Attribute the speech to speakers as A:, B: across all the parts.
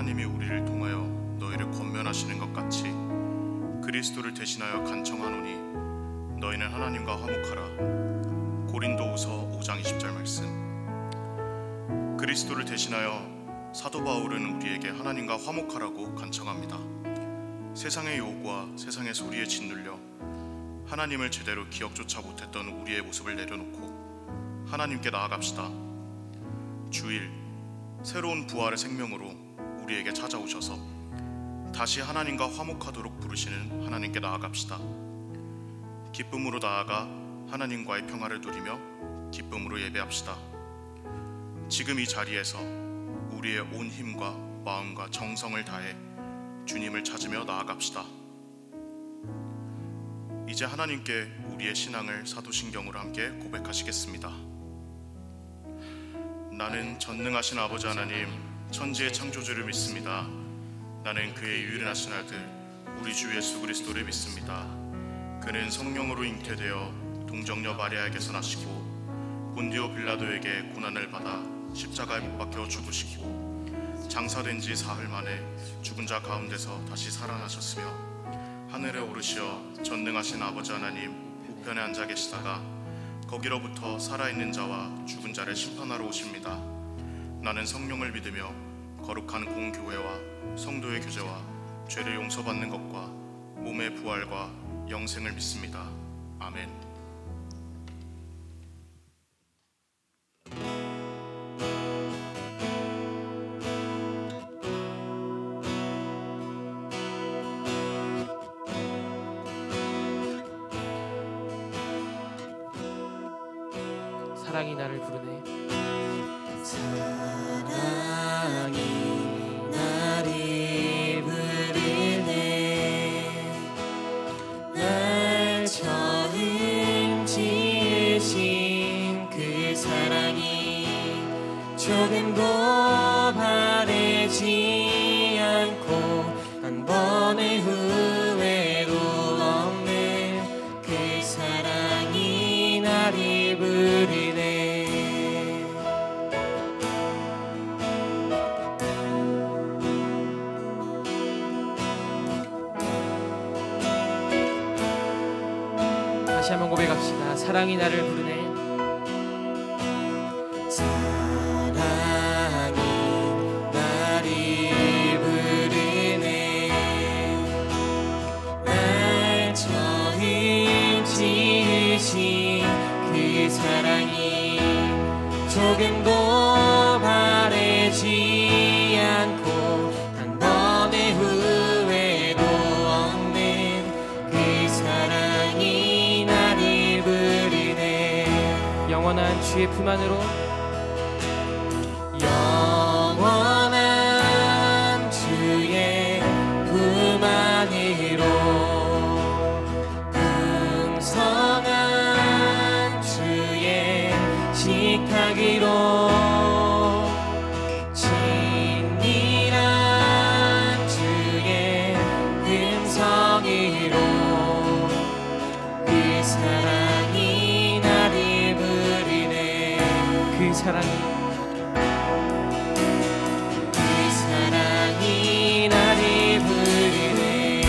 A: 하나님이 우리를 통하여 너희를 권면하시는 것 같이 그리스도를 대신하여 간청하노니 너희는 하나님과 화목하라. 고린도후서 5장 20절 말씀. 그리스도를 대신하여 사도 바울은 우리에게 하나님과 화목하라고 간청합니다. 세상의 요구와 세상의 소리에 짓눌려 하나님을 제대로 기억조차 못했던 우리의 모습을 내려놓고 하나님께 나아갑시다. 주일, 새로운 부활의 생명으로 우리에게 찾아오셔서 다시 하나님과 화목하도록 부르시는 하나님께 나아갑시다. 기쁨으로 나아가 하나님과의 평화를 누리며 기쁨으로 예배합시다. 지금 이 자리에서 우리의 온 힘과 마음과 정성을 다해 주님을 찾으며 나아갑시다. 이제 하나님께 우리의 신앙을 사도신경으로 함께 고백하시겠습니다. 나는 전능하신 아버지 하나님, 천지의 창조주를 믿습니다. 나는 그의 유일하신 아들 우리 주 예수 그리스도를 믿습니다. 그는 성령으로 잉태되어 동정녀 마리아에게서 나시고 본디오 빌라도에게 고난을 받아 십자가에 못 박혀 죽으시고 장사된 지 사흘 만에 죽은 자 가운데서 다시 살아나셨으며 하늘에 오르시어 전능하신 아버지 하나님 우편에 앉아 계시다가 거기로부터 살아있는 자와 죽은 자를 심판하러 오십니다. 나는 성령을 믿으며 거룩한 공교회와 성도의 교제와 죄를 용서받는 것과 몸의 부활과 영생을 믿습니다. 아멘.
B: 사랑이 나를 부르네.
C: 사랑이 나를 부르네. 날 처음 지으신 그 사랑이 조금도 바래지 않고 한 번의 후회도 없는 그 사랑이 나를 부르네.
B: 다시 한번 고백합시다. 사랑이 나를 부르네.
C: 사랑이 나를 부르네. 날 처음 지으신 그 사랑이 조금도 바래지 않고 한 번의 후회도 없는 그 사랑이 나를 부르네.
B: 영원한 주의 품 안으로,
C: 영원한 주의 품 안으로, 풍성한 주의 식탁으로, 진실한 주의 음성으로 그 사랑이 나를 부르네.
B: 그 사랑이
C: 나를 부르네.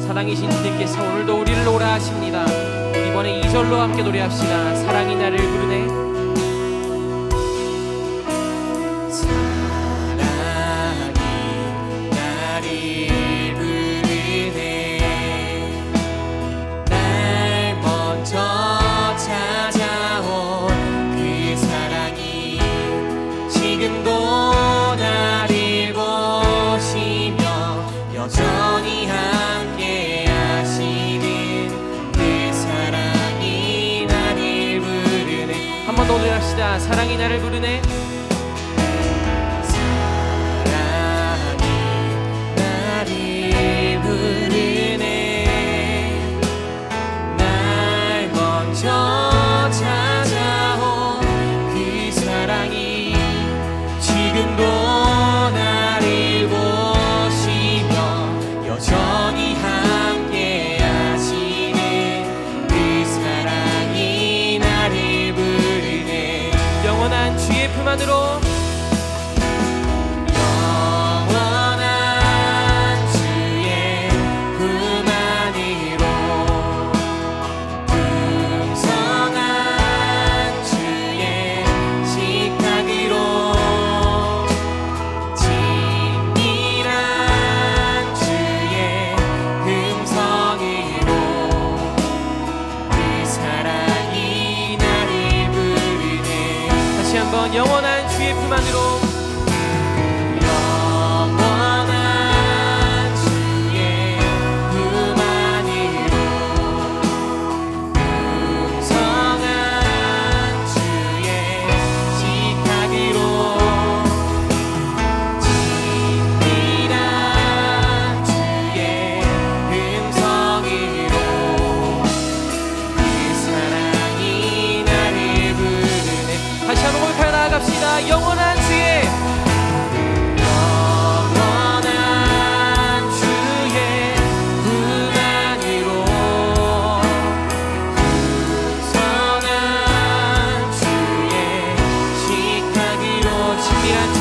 B: 사랑이신 주님께서 오늘도 우리를 오라 하십니다. 이번에 2절로 함께 노래합시다. 사랑이 나를 부르네.
C: 사랑이 나를 부르네. 날 먼저 찾아온 그 사랑이 지금도 나를 보시며 여전히 함께 하시는 그 사랑이 나를 부르네.
B: 한 번 더 노래합시다. 사랑이 나를 부르네.
C: 사랑이 나를 부르네. 날 먼저 찾아온 그 사랑이 지금도 나를 보시며 여전히 함께 하시는 그 사랑이 나를 부르네.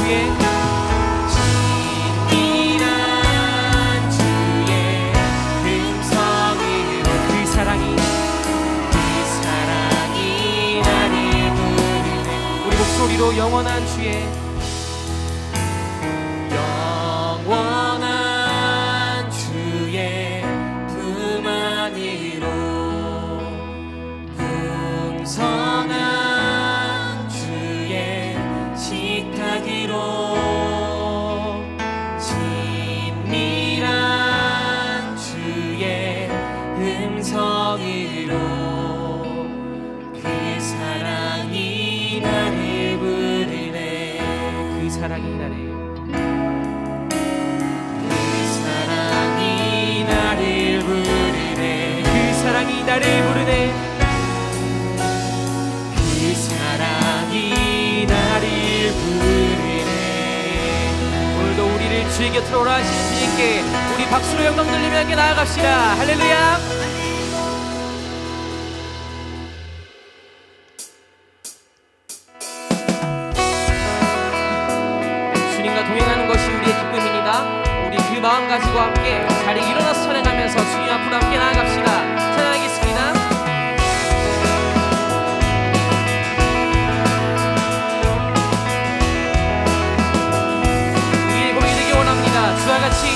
B: 주의
C: 진밀한 주의 음성으로 그 사랑이 나를 부르네.
B: 우리 목소리로 영원한 주의
C: 영원한 주의 품 안으로 풍성한 주의 식탁으로 친밀한 주의 음성으로 그 사랑이 나를 부르네.
B: 그 사랑이 나를
C: 부르네.
B: 그 사랑이 나를 부르네.
C: 그 사랑이 나를 부르네.
B: 오늘도 우리를 주의 곁으로 오라 하시는 주님께 우리 박수로 영광 돌리며 함께 나아갑시다. 할렐루야. 주님과 동행하는 것이 우리의 기쁨입니다. 우리 그 마음 가지고 함께 자리 일어나서 찬양하면서 주님 앞으로 함께 나아갑시다. 찬양하겠습니다. 우리의 고백이 되기 원합니다. 주와 같이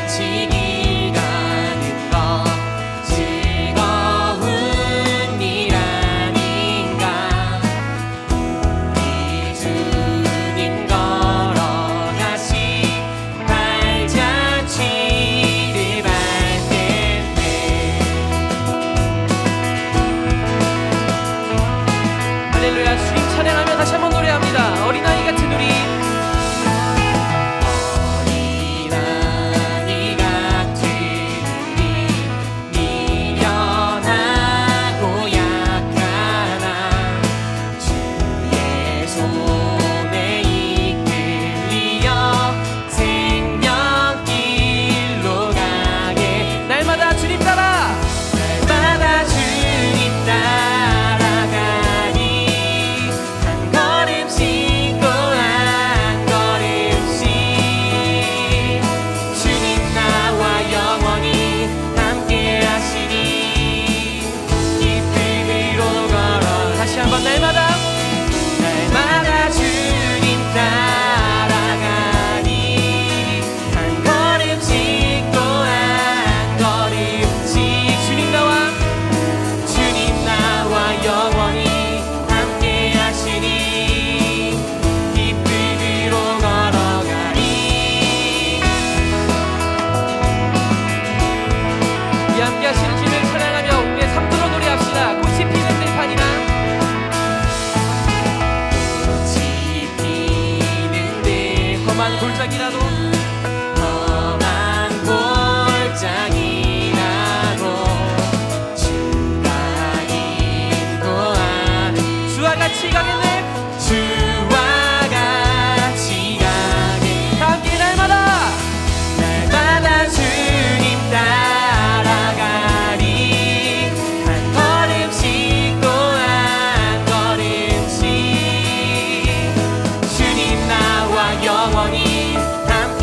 C: 기가는 것 즐거운 일 아닌가. 우리 주님 걸어 다시 발잔치를 밟을 텐데.
B: 할렐루야. 주님 찬양하며 다시 한번 노래합니다. 어린아이 같은 우리
C: 어린아이 같은 우리 미련하고 약하나 주의 손에 이끌리어 생명길로 가게.
B: 날마다 주님 따라
C: 날마다 주님 따라가니 한 걸음씩 또 한 걸음씩 주님 나와 영원히 함께 하시니 기쁨으로 걸어.
B: 다시 한번 날마다
C: 주님 따라가니 한 걸음씩 또 한 걸음씩 주님 나와 영원히 함께 하시니 기쁨으로 걸어가니.
B: 이 함께 하시는 주님을 찬양하며 우리의 삶들로 노래합시다. 꽃이 피는 들판이나
C: 꽃이 피는 데
B: 험한 골짜기라도
C: 험한 골짜기라도 주가 인도하는
B: 주와 같이 가겠네.
C: 주와 같이 가게.
B: 다 함께 날마다
C: 주님 따라가니 한 걸음씩 또 한 걸음씩 주님 나와 영원히 함께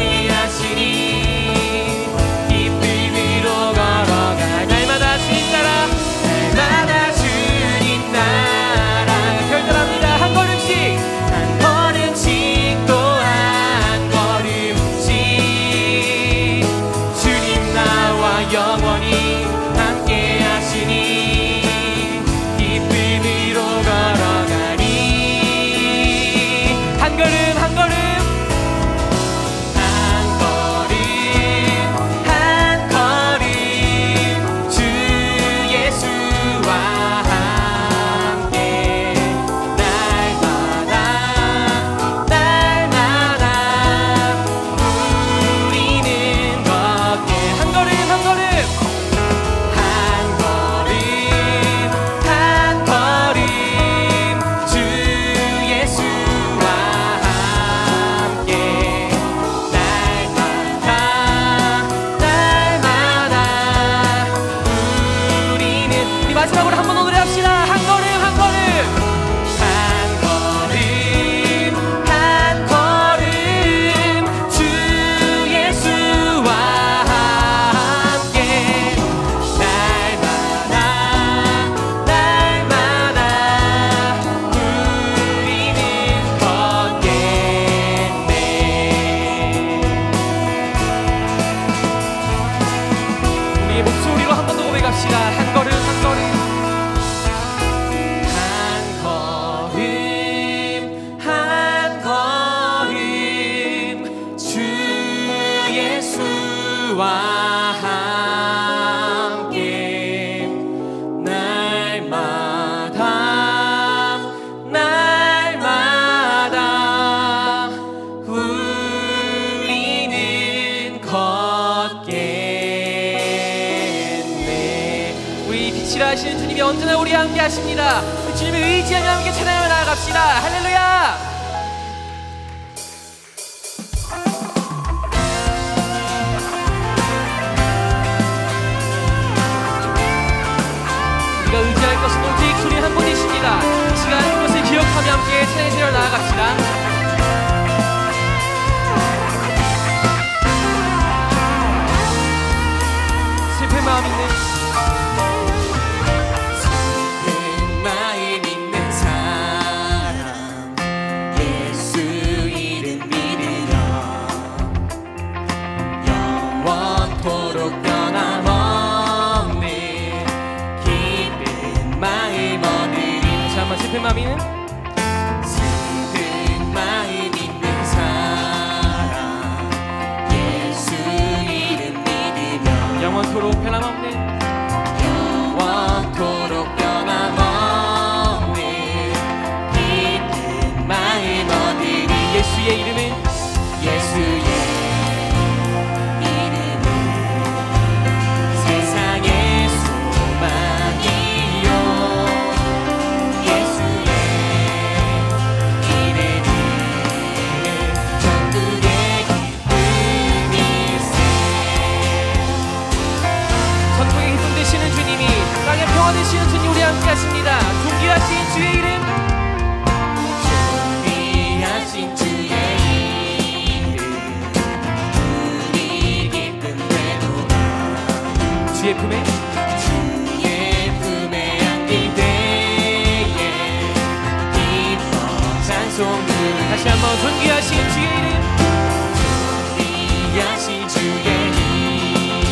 B: 언제나 우리와 함께 하십니다. 그 주님을 의지하며 함께 찬양하며 나아갑시다. 할렐루야. 우리가 의지할 것은 오직 주님 한 분이십니다. 이 시간 그것을 기억하며 함께 찬양하며 나아갑시다. 슬픈 마음 있는 슬픈 마음 있는 사람 예수 이름 믿으며 영원토록 변함없는 기쁜 마음 얻으리 예수의 이름은 세상의 소망이요 되시는 주님 우리 함께 하십니다. 존귀하신 주의 이름 우리 기쁨 되도다 주의 품에 안길 때에 기뻐 찬송 다시 한번 존귀하신 주의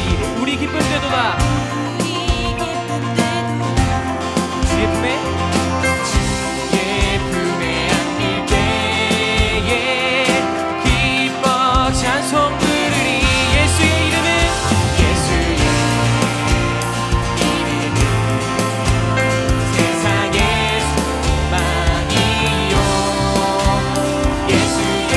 B: 이름 우리 기쁨 되도다 주의 품에 안길 때에 기뻐 찬송 부르리 예수의 이름은 세상의 소망이요 예수의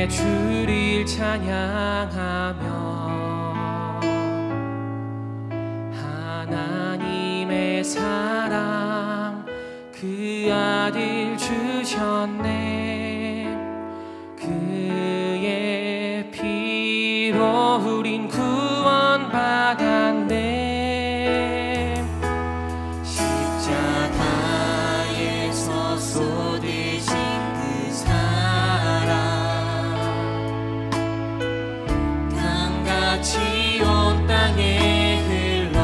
B: 함께 주를 찬양하며 하나님의 사랑 그 아들 주셨네. 그의 피로 우린 구원받았네.
C: 십자가에서 쏟으신 그 사랑 강같이 온 땅에 흘러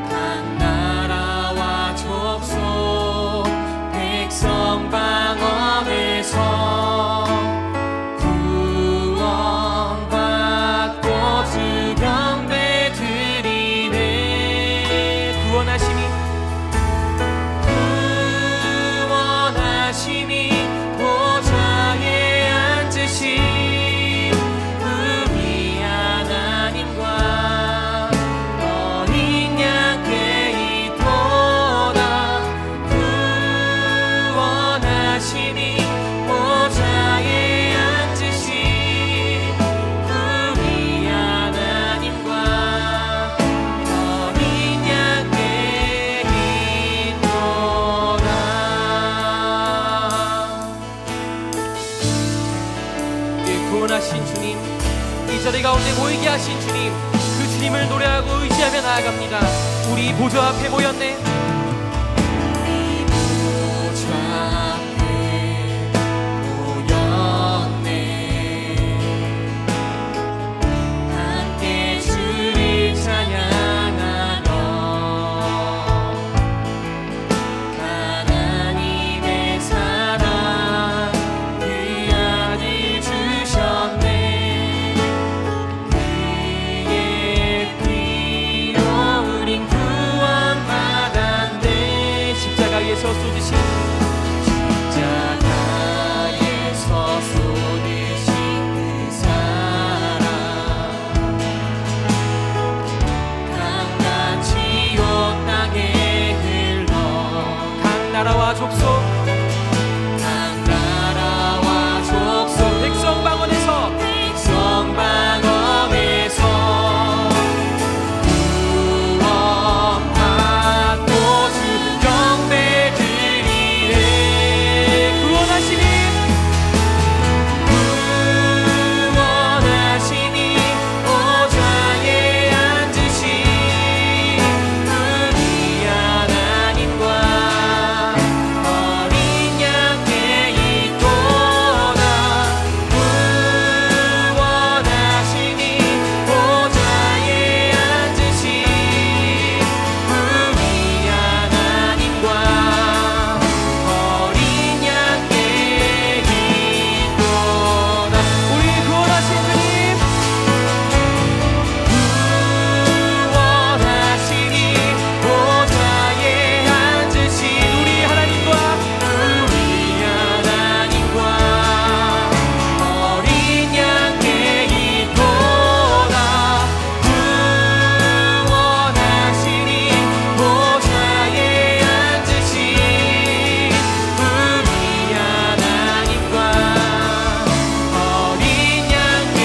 C: 각 나라와 족속 백성 방언에서 구원받고 주 경배 드리네. 구원하심이 보좌에 앉으신 우리 하나님과 어린 양께 있도다. 구원하심이 보좌에 앉으신 우리 하나님과 어린 양께 있도다.
B: 구원하신 주님, 이 자리 가운데 모이게 하신 주님, 그 주님을 노래하고 의지하며 나아갑니다. 우리 보좌 앞에 모였네.
C: 우리 보좌 앞에 모였네. 함께 주를 찬양하며 하나님의 사랑 그 아들 주셨네. 그의 피로 우린 구원받았네.
B: 십자가에서 쏟으신
C: 십자가에서 쏟으신 그 사랑 강같이 온 땅에 흘러
B: 각 나라와 족속
C: 각 나라와 족속
B: 백성 방언에서
C: 백성 방언에서 구원받고 주 경배 드리네.
B: 구원하시니
C: 보좌에 앉으신 우리 하나님과 어린 양께 있도다. 구원하시니 보좌에 앉으신 우리 하나님과 어린 양께 있도다.
B: 우리 구원하신 주님,
C: 구원하시니 보좌에 앉으신
B: 우리 하나님과
C: 우리 하나님과 어린 양께 있도다. 구원하시니 보좌에 앉으신 우리 하나님과 어린 양께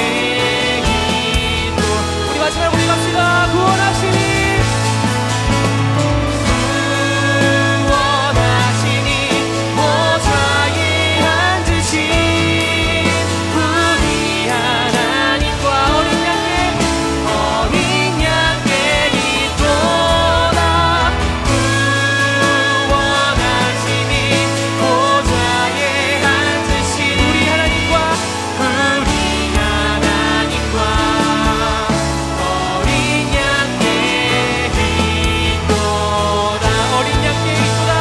C: 있도다.
B: 우리 마지막 우리 갑시다. 구원하시니
C: 구원하시니 보좌에 앉으신 우리 하나님과 어린 양께 있도다. 구원하시니 보좌에 앉으신
B: 우리 하나님과
C: 우리 하나님과 어린 양께 있도다.
B: 어린 양께 있도다.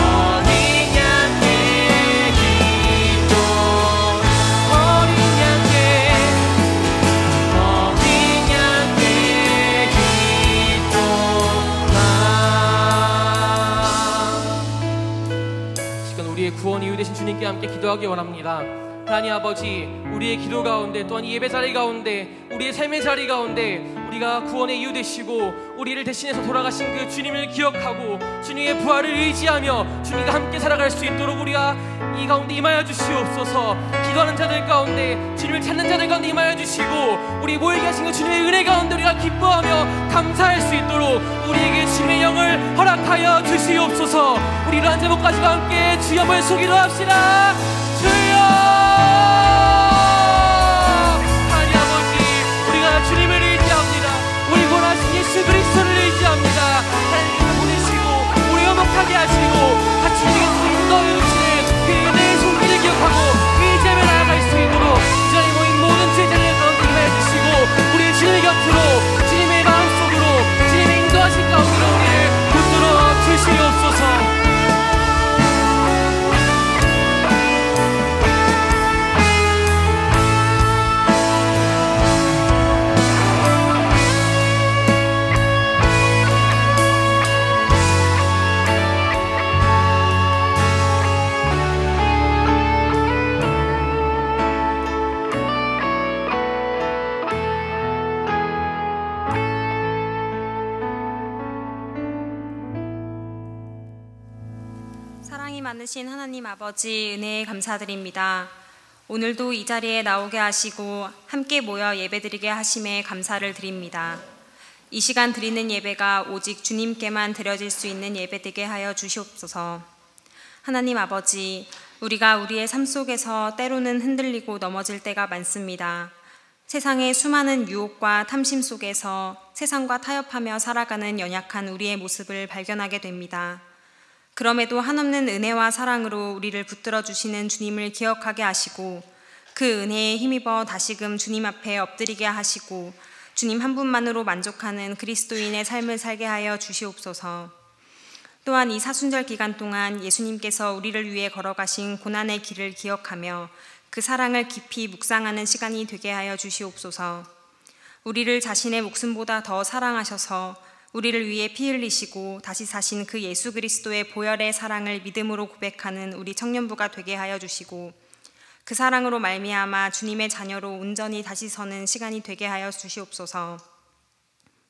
C: 어린 양께 있도다. 어린 양께 있도다.
B: 시간 우리의 구원 이유 되신 주님께 함께 기도하기 원합니다. 하나님 아버지, 우리의 기도 가운데 또한 이 예배 자리 가운데 우리의 삶의 자리 가운데 우리가 구원의 이유 되시고 우리를 대신해서 돌아가신 그 주님을 기억하고 주님의 부활을 의지하며 주님과 함께 살아갈 수 있도록 우리가 이 가운데 임하여 주시옵소서. 기도하는 자들 가운데 주님을 찾는 자들 가운데 임하여 주시고 우리 모이게 하신 그 주님의 은혜 가운데 우리가 기뻐하며 감사할 수 있도록 우리에게 주님의 영을 허락하여 주시옵소서. 우리 이러한 제목까지와 함께 주의 한번 소기도 합시다. 주여! 주님을 의지합니다. 우리 원하신 예수 그리스도를 의지합니다. 하나님께서 보내시고 우리 화목하게 하시고 같이 우리에게 인도해 주시는 그 은혜의 손길을 기억하고 의지하며 나아갈 수 있도록 이 자리에 모인 모든 제자들 가운데 임하여 주시고 우리 주님의 곁으로 주님의 마음속으로 주님의 인도하신 가운데로 우리를 붙들어 주시옵소서.
D: 사랑이 많으신 하나님 아버지, 은혜에 감사드립니다. 오늘도 이 자리에 나오게 하시고 함께 모여 예배드리게 하심에 감사를 드립니다. 이 시간 드리는 예배가 오직 주님께만 드려질 수 있는 예배 되게 하여 주시옵소서. 하나님 아버지, 우리가 우리의 삶 속에서 때로는 흔들리고 넘어질 때가 많습니다. 세상의 수많은 유혹과 탐심 속에서 세상과 타협하며 살아가는 연약한 우리의 모습을 발견하게 됩니다. 그럼에도 한없는 은혜와 사랑으로 우리를 붙들어 주시는 주님을 기억하게 하시고 그 은혜에 힘입어 다시금 주님 앞에 엎드리게 하시고 주님 한 분만으로 만족하는 그리스도인의 삶을 살게 하여 주시옵소서. 또한 이 사순절 기간 동안 예수님께서 우리를 위해 걸어가신 고난의 길을 기억하며 그 사랑을 깊이 묵상하는 시간이 되게 하여 주시옵소서. 우리를 자신의 목숨보다 더 사랑하셔서 우리를 위해 피 흘리시고 다시 사신 그 예수 그리스도의 보혈의 사랑을 믿음으로 고백하는 우리 청년부가 되게 하여 주시고 그 사랑으로 말미암아 주님의 자녀로 온전히 다시 서는 시간이 되게 하여 주시옵소서.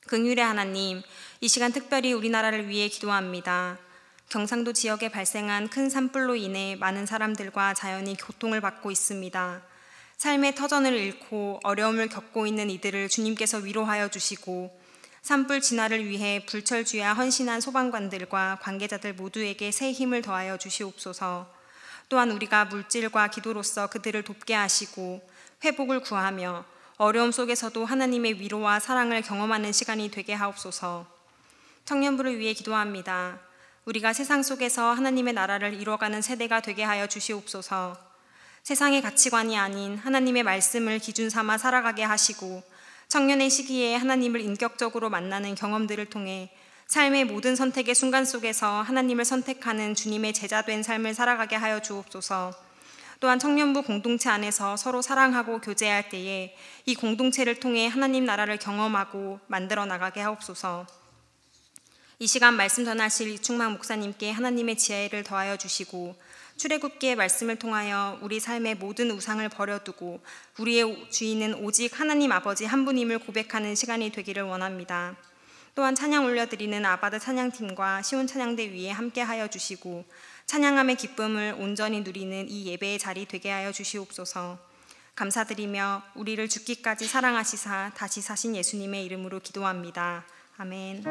D: 긍휼의 하나님, 이 시간 특별히 우리나라를 위해 기도합니다. 경상도 지역에 발생한 큰 산불로 인해 많은 사람들과 자연이 고통을 받고 있습니다. 삶의 터전을 잃고 어려움을 겪고 있는 이들을 주님께서 위로하여 주시고 산불 진화를 위해 불철주야 헌신한 소방관들과 관계자들 모두에게 새 힘을 더하여 주시옵소서. 또한 우리가 물질과 기도로서 그들을 돕게 하시고 회복을 구하며 어려움 속에서도 하나님의 위로와 사랑을 경험하는 시간이 되게 하옵소서. 청년부를 위해 기도합니다. 우리가 세상 속에서 하나님의 나라를 이뤄가는 세대가 되게 하여 주시옵소서. 세상의 가치관이 아닌 하나님의 말씀을 기준 삼아 살아가게 하시고 청년의 시기에 하나님을 인격적으로 만나는 경험들을 통해 삶의 모든 선택의 순간 속에서 하나님을 선택하는 주님의 제자된 삶을 살아가게 하여 주옵소서. 또한 청년부 공동체 안에서 서로 사랑하고 교제할 때에 이 공동체를 통해 하나님 나라를 경험하고 만들어 나가게 하옵소서. 이 시간 말씀 전하실 이충만 목사님께 하나님의 지혜를 더하여 주시고 출애굽기의 말씀을 통하여 우리 삶의 모든 우상을 버려두고 우리의 주인은 오직 하나님 아버지 한 분임을 고백하는 시간이 되기를 원합니다. 또한 찬양 올려드리는 아바드 찬양팀과 시온 찬양대 위에 함께하여 주시고 찬양함의 기쁨을 온전히 누리는 이 예배의 자리 되게 하여 주시옵소서. 감사드리며 우리를 죽기까지 사랑하시사 다시 사신 예수님의 이름으로 기도합니다. 아멘.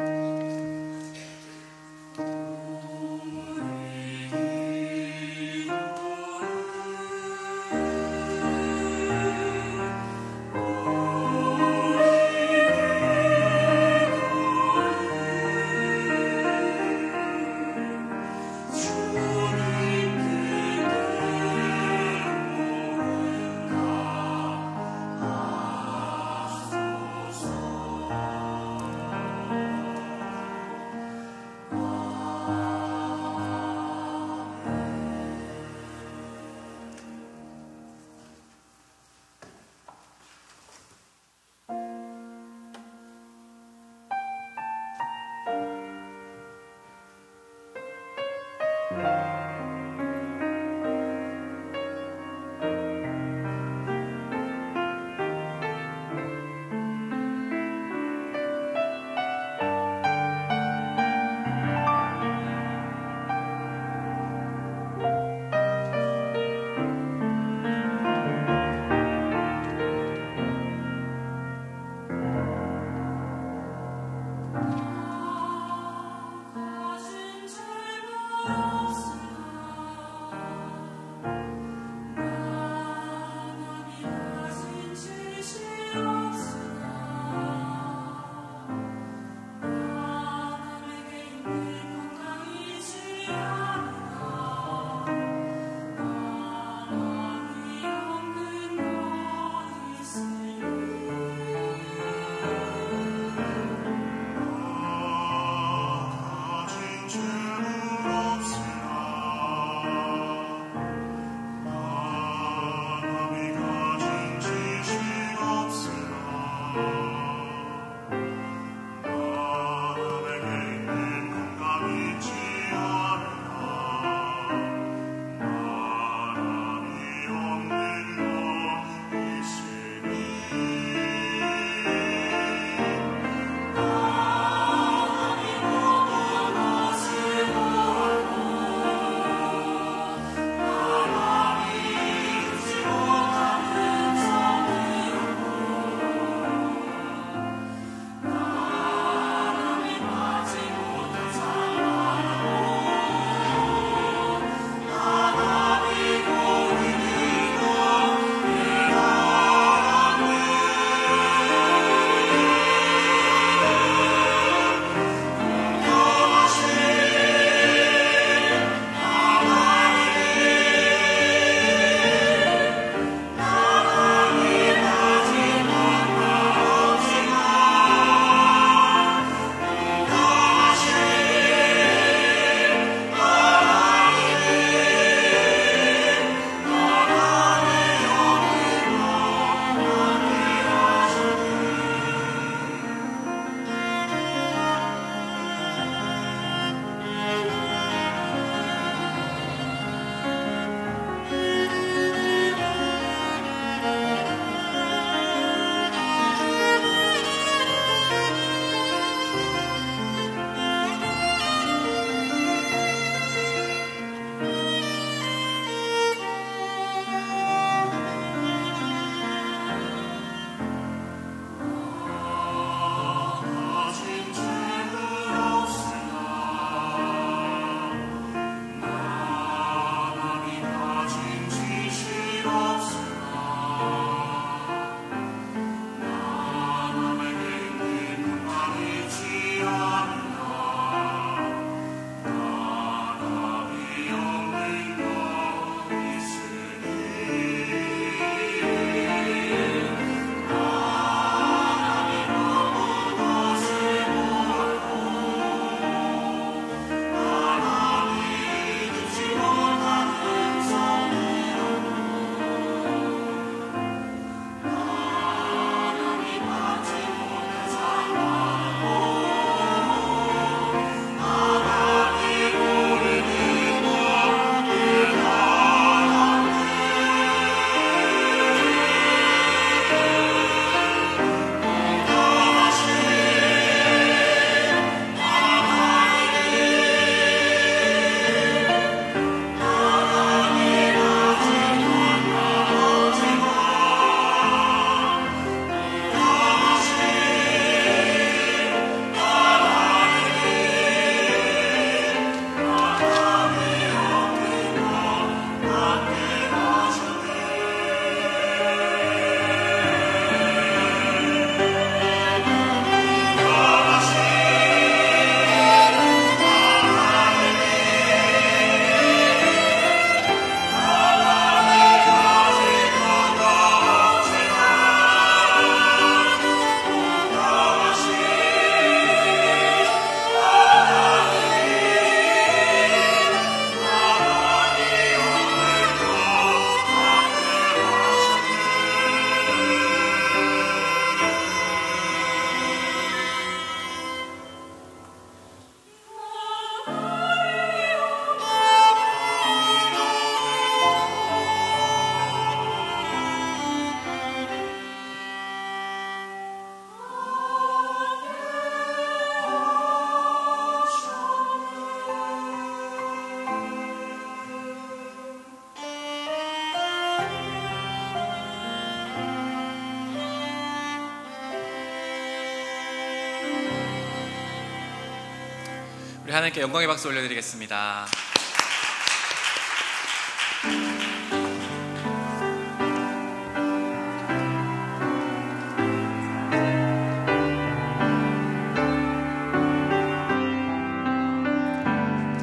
E: 우리 하나님께 영광의 박수 올려드리겠습니다.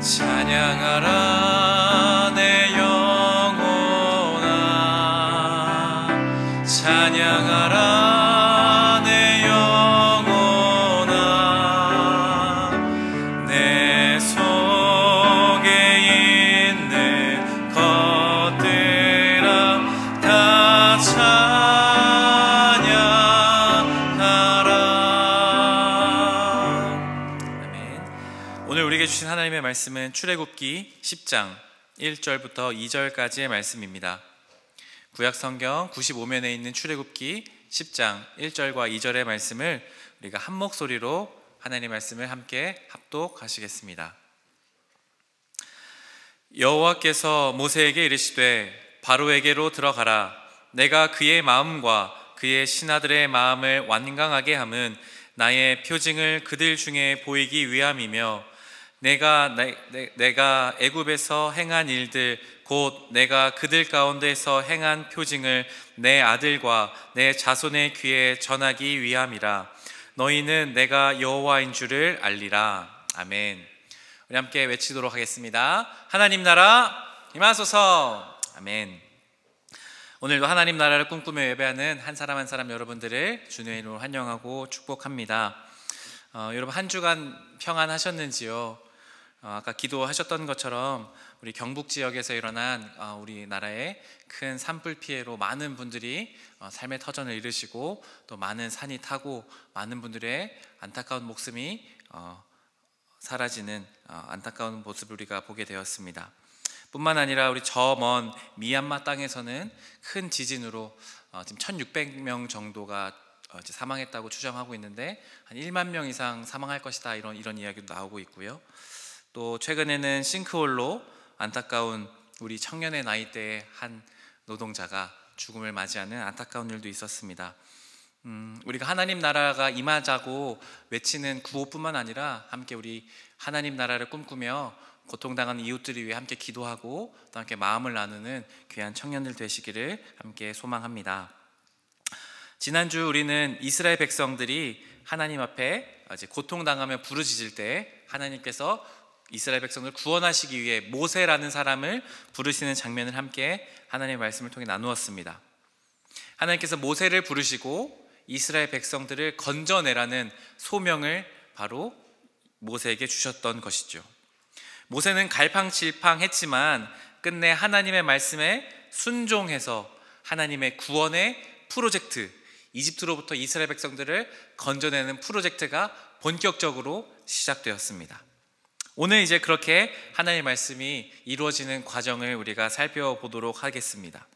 C: 찬양하라 내 영혼아, 찬양하라 내 영혼아, 내 속에 있는 것들아 다 찬양하라.
E: 아멘. 오늘 우리에게 주신 하나님의 말씀은 출애굽기 10장 1절부터 2절까지의 말씀입니다. 구약 성경 95면에 있는 출애굽기 10장 1절과 2절의 말씀을 우리가 한 목소리로 하나님의 말씀을 함께 합독하시겠습니다. 여호와께서 모세에게 이르시되 바로에게로 들어가라. 내가 그의 마음과 그의 신하들의 마음을 완강하게 함은 나의 표징을 그들 중에 보이기 위함이며 내가 애굽에서 행한 일들 곧 내가 그들 가운데서 행한 표징을 내 아들과 내 자손의 귀에 전하기 위함이라. 너희는 내가 여호와인 줄을 알리라. 아멘. 우리 함께 외치도록 하겠습니다. 하나님 나라 임하소서. 아멘. 오늘도 하나님 나라를 꿈꾸며 예배하는 한 사람 한 사람 여러분들을 주님의 이름으로 환영하고 축복합니다. 여러분 한 주간 평안하셨는지요? 아까 기도하셨던 것처럼 우리 경북 지역에서 일어난 우리나라의 큰 산불 피해로 많은 분들이 삶의 터전을 잃으시고 또 많은 산이 타고 많은 분들의 안타까운 목숨이 사라지는 안타까운 모습을 우리가 보게 되었습니다. 뿐만 아니라 우리 저 먼 미얀마 땅에서는 큰 지진으로 지금 1600명 정도가 이제 사망했다고 추정하고 있는데 한 1만 명 이상 사망할 것이다 이런 이야기도 나오고 있고요. 또 최근에는 싱크홀로 안타까운 우리 청년의 나이대의 한 노동자가 죽음을 맞이하는 안타까운 일도 있었습니다. 우리가 하나님 나라가 임하자고 외치는 구호뿐만 아니라 함께 우리 하나님 나라를 꿈꾸며 고통당하는 이웃들을 위해 함께 기도하고 또 함께 마음을 나누는 귀한 청년들 되시기를 함께 소망합니다. 지난주 우리는 이스라엘 백성들이 하나님 앞에 이제 고통당하며 부르짖을 때 하나님께서 이스라엘 백성을 구원하시기 위해 모세라는 사람을 부르시는 장면을 함께 하나님의 말씀을 통해 나누었습니다. 하나님께서 모세를 부르시고 이스라엘 백성들을 건져내라는 소명을 바로 모세에게 주셨던 것이죠. 모세는 갈팡질팡했지만 끝내 하나님의 말씀에 순종해서 하나님의 구원의 프로젝트, 이집트로부터 이스라엘 백성들을 건져내는 프로젝트가 본격적으로 시작되었습니다. 오늘 이제 그렇게 하나님의 말씀이 이루어지는 과정을 우리가 살펴보도록 하겠습니다.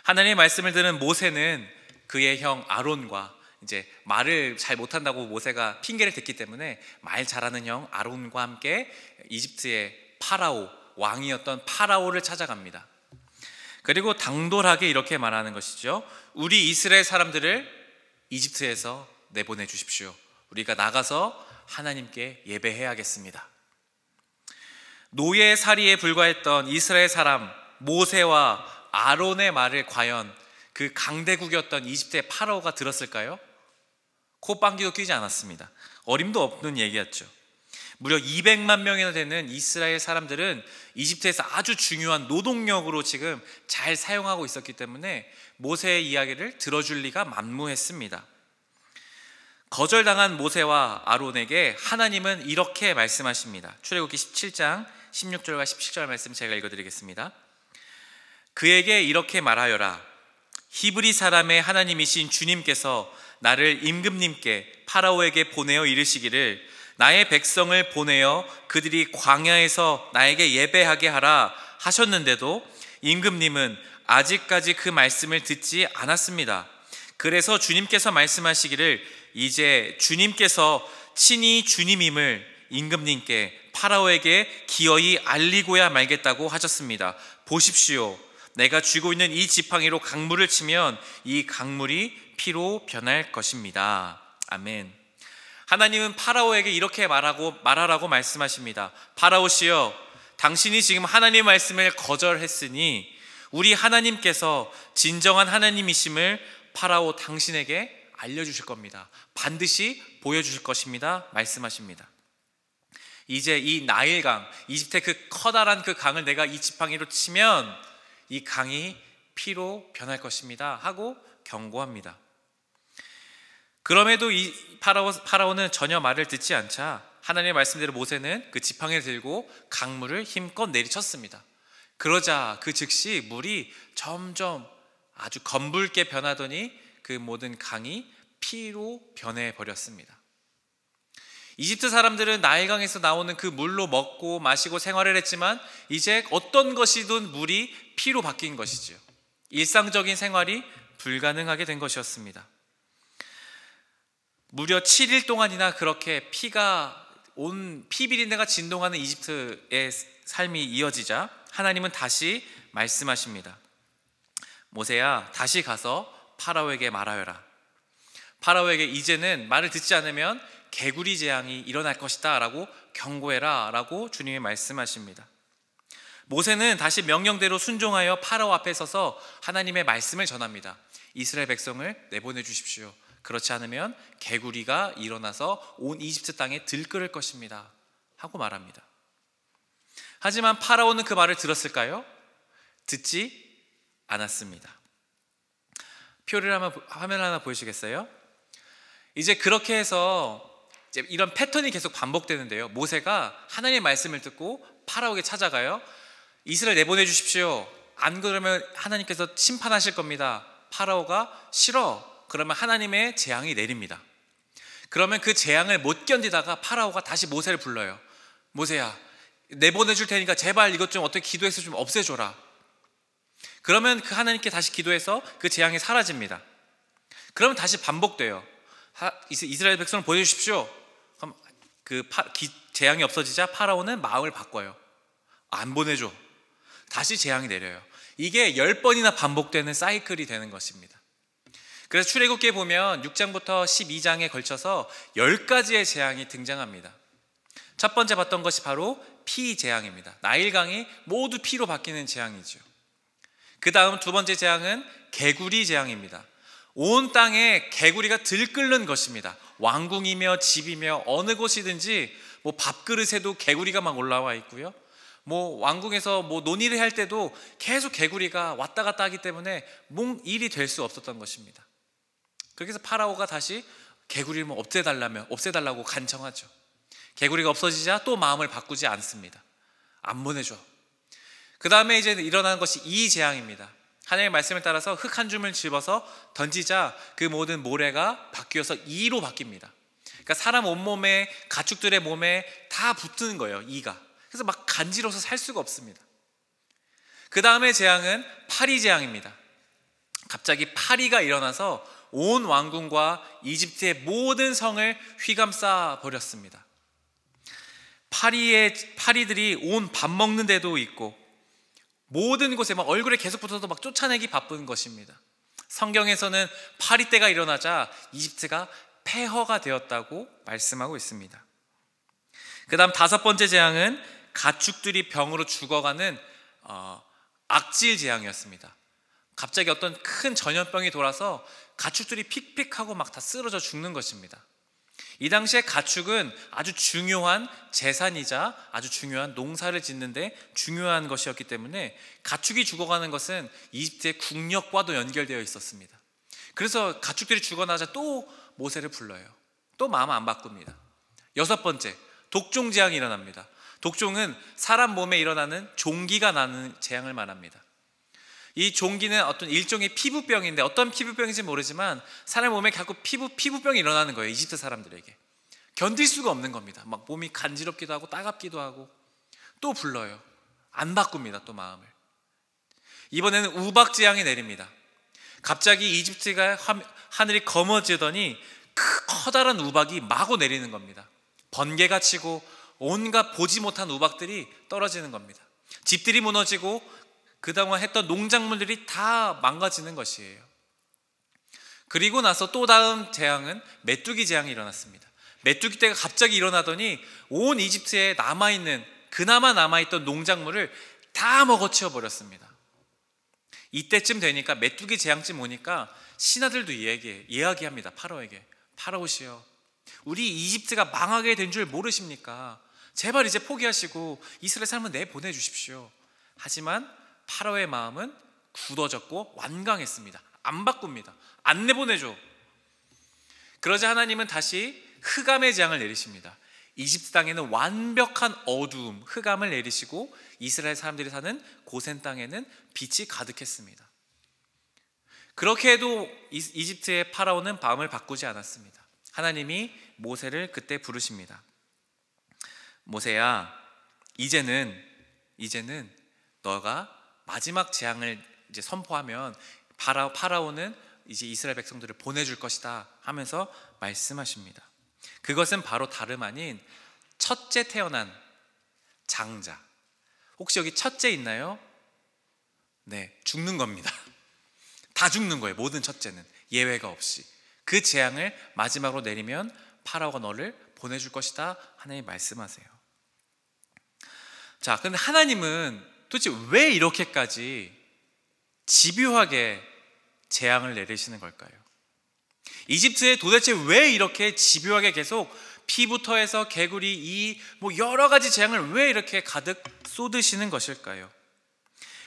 E: 하나님의 말씀을 들은 모세는 그의 형 아론과 이제 말을 잘 못한다고 모세가 핑계를 댔기 때문에 말 잘하는 형 아론과 함께 이집트의 파라오, 왕이었던 파라오를 찾아갑니다. 그리고 당돌하게 이렇게 말하는 것이죠. 우리 이스라엘 사람들을 이집트에서 내보내 주십시오. 우리가 나가서 하나님께 예배해야겠습니다. 노예살이에 불과했던 이스라엘 사람 모세와 아론의 말을 과연 그 강대국이었던 이집트의 파라오가 들었을까요? 콧방귀도 뀌지 않았습니다. 어림도 없는 얘기였죠. 무려 200만 명이나 되는 이스라엘 사람들은 이집트에서 아주 중요한 노동력으로 지금 잘 사용하고 있었기 때문에 모세의 이야기를 들어줄 리가 만무했습니다. 거절당한 모세와 아론에게 하나님은 이렇게 말씀하십니다. 출애굽기 17장 16절과 17절 말씀 제가 읽어드리겠습니다. 그에게 이렇게 말하여라. 히브리 사람의 하나님이신 주님께서 나를 임금님께 파라오에게 보내어 이르시기를 나의 백성을 보내어 그들이 광야에서 나에게 예배하게 하라 하셨는데도 임금님은 아직까지 그 말씀을 듣지 않았습니다. 그래서 주님께서 말씀하시기를 이제 주님께서 친히 주님임을 임금님께 파라오에게 기어이 알리고야 말겠다고 하셨습니다. 보십시오. 내가 쥐고 있는 이 지팡이로 강물을 치면 이 강물이 피로 변할 것입니다. 아멘. 하나님은 파라오에게 이렇게 말하라고 말씀하십니다. 파라오시여, 당신이 지금 하나님의 말씀을 거절했으니 우리 하나님께서 진정한 하나님이심을 파라오 당신에게 알려주실 겁니다. 반드시 보여주실 것입니다. 말씀하십니다. 이제 이 나일강, 이집트의 그 커다란 그 강을 내가 이 지팡이로 치면 이 강이 피로 변할 것입니다 하고 경고합니다. 그럼에도 이 파라오는 전혀 말을 듣지 않자 하나님의 말씀대로 모세는 그 지팡이를 들고 강물을 힘껏 내리쳤습니다. 그러자 그 즉시 물이 점점 아주 검붉게 변하더니 그 모든 강이 피로 변해버렸습니다. 이집트 사람들은 나일강에서 나오는 그 물로 먹고 마시고 생활을 했지만 이제 어떤 것이든 물이 피로 바뀐 것이죠. 일상적인 생활이 불가능하게 된 것이었습니다. 무려 7일 동안이나 그렇게 피 비린내가 진동하는 이집트의 삶이 이어지자 하나님은 다시 말씀하십니다. 모세야, 다시 가서 파라오에게 말하여라. 파라오에게 이제는 말을 듣지 않으면 개구리 재앙이 일어날 것이다 라고 경고해라 라고 주님이 말씀하십니다. 모세는 다시 명령대로 순종하여 파라오 앞에 서서 하나님의 말씀을 전합니다. 이스라엘 백성을 내보내 주십시오. 그렇지 않으면 개구리가 일어나서 온 이집트 땅에 들끓을 것입니다 하고 말합니다. 하지만 파라오는 그 말을 들었을까요? 듣지 않았습니다. 화면 하나 보여주시겠어요? 이제 그렇게 해서 이제 이런 패턴이 계속 반복되는데요. 모세가 하나님의 말씀을 듣고 파라오에게 찾아가요. 이스라엘 내보내 주십시오. 안 그러면 하나님께서 심판하실 겁니다. 파라오가 싫어. 그러면 하나님의 재앙이 내립니다. 그러면 그 재앙을 못 견디다가 파라오가 다시 모세를 불러요. 모세야, 내보내줄 테니까 제발 이것 좀 어떻게 기도해서 좀 없애줘라. 그러면 그 하나님께 다시 기도해서 그 재앙이 사라집니다. 그러면 다시 반복돼요. 이스라엘 백성을 보내주십시오. 그럼 재앙이 없어지자 파라오는 마음을 바꿔요. 안 보내줘. 다시 재앙이 내려요. 이게 10번이나 반복되는 사이클이 되는 것입니다. 그래서 출애굽기에 보면 6장부터 12장에 걸쳐서 10가지의 재앙이 등장합니다. 첫 번째 봤던 것이 바로 피 재앙입니다. 나일강이 모두 피로 바뀌는 재앙이죠. 그 다음 두 번째 재앙은 개구리 재앙입니다. 온 땅에 개구리가 들끓는 것입니다. 왕궁이며 집이며 어느 곳이든지 밥그릇에도 개구리가 막 올라와 있고요. 왕궁에서 논의를 할 때도 계속 개구리가 왔다 갔다 하기 때문에 일이 될 수 없었던 것입니다. 그렇게 해서 파라오가 다시 개구리를 없애달라고 간청하죠. 개구리가 없어지자 또 마음을 바꾸지 않습니다. 안 보내줘. 그 다음에 이제 일어나는 것이 이 재앙입니다. 하나님의 말씀을 따라서 흙 한 줌을 집어서 던지자 그 모든 모래가 바뀌어서 이로 바뀝니다. 그러니까 사람 온몸에, 가축들의 몸에 다 붙는 거예요, 이가. 그래서 막 간지러워서 살 수가 없습니다. 그 다음에 재앙은 파리 재앙입니다. 갑자기 파리가 일어나서 온 왕궁과 이집트의 모든 성을 휘감싸 버렸습니다. 파리들이 온 밥 먹는 데도 있고 모든 곳에 얼굴에 계속 붙어서 쫓아내기 바쁜 것입니다. 성경에서는 파리떼가 일어나자 이집트가 폐허가 되었다고 말씀하고 있습니다. 그 다음 다섯 번째 재앙은 가축들이 병으로 죽어가는 악질 재앙이었습니다. 갑자기 어떤 큰 전염병이 돌아서 가축들이 픽픽하고 다 쓰러져 죽는 것입니다. 이 당시에 가축은 아주 중요한 재산이자 아주 중요한 농사를 짓는데 중요한 것이었기 때문에 가축이 죽어가는 것은 이집트의 국력과도 연결되어 있었습니다. 그래서 가축들이 죽어나자 또 모세를 불러요. 또 마음 안 바꿉니다. 여섯 번째, 독종 재앙이 일어납니다. 독종은 사람 몸에 일어나는 종기가 나는 재앙을 말합니다. 이 종기는 어떤 일종의 피부병인데 어떤 피부병인지 모르지만 사람 몸에 자꾸 피부병이 일어나는 거예요. 이집트 사람들에게 견딜 수가 없는 겁니다. 몸이 간지럽기도 하고 따갑기도 하고. 또 불러요. 안 바꿉니다. 또 마음을. 이번에는 우박 재앙이 내립니다. 갑자기 이집트가 하늘이 검어지더니 커다란 우박이 마구 내리는 겁니다. 번개가 치고 온갖 보지 못한 우박들이 떨어지는 겁니다. 집들이 무너지고 그동안 했던 농작물들이 다 망가지는 것이에요. 그리고 나서 또 다음 재앙은 메뚜기 재앙이 일어났습니다. 메뚜기 떼가 갑자기 일어나더니 온 이집트에 그나마 남아있던 농작물을 다 먹어치워 버렸습니다. 이때쯤 되니까 메뚜기 재앙쯤 오니까 신하들도 이야기합니다. 파라오에게, 파라오시여, 우리 이집트가 망하게 된 줄 모르십니까? 제발 이제 포기하시고 이스라엘 사람은 내보내주십시오. 하지만 파라오의 마음은 굳어졌고 완강했습니다. 안 바꿉니다. 안 내보내줘. 그러자 하나님은 다시 흑암의 재앙을 내리십니다. 이집트 땅에는 완벽한 어두움, 흑암을 내리시고 이스라엘 사람들이 사는 고센 땅에는 빛이 가득했습니다. 그렇게 해도 이집트의 파라오는 마음을 바꾸지 않았습니다. 하나님이 모세를 그때 부르십니다. 모세야, 이제는 너가 마지막 재앙을 이제 선포하면 파라오는 이제 이스라엘 백성들을 보내줄 것이다 하면서 말씀하십니다. 그것은 바로 다름 아닌 첫째 태어난 장자. 혹시 여기 첫째 있나요? 네, 죽는 겁니다. 다 죽는 거예요. 모든 첫째는 예외가 없이. 그 재앙을 마지막으로 내리면 파라오가 너를 보내줄 것이다 하나님 말씀하세요. 자, 근데 하나님은 도대체 왜 이렇게까지 집요하게 재앙을 내리시는 걸까요? 이집트에 도대체 왜 이렇게 집요하게 계속 피부터 해서 개구리, 여러 가지 재앙을 왜 이렇게 가득 쏟으시는 것일까요?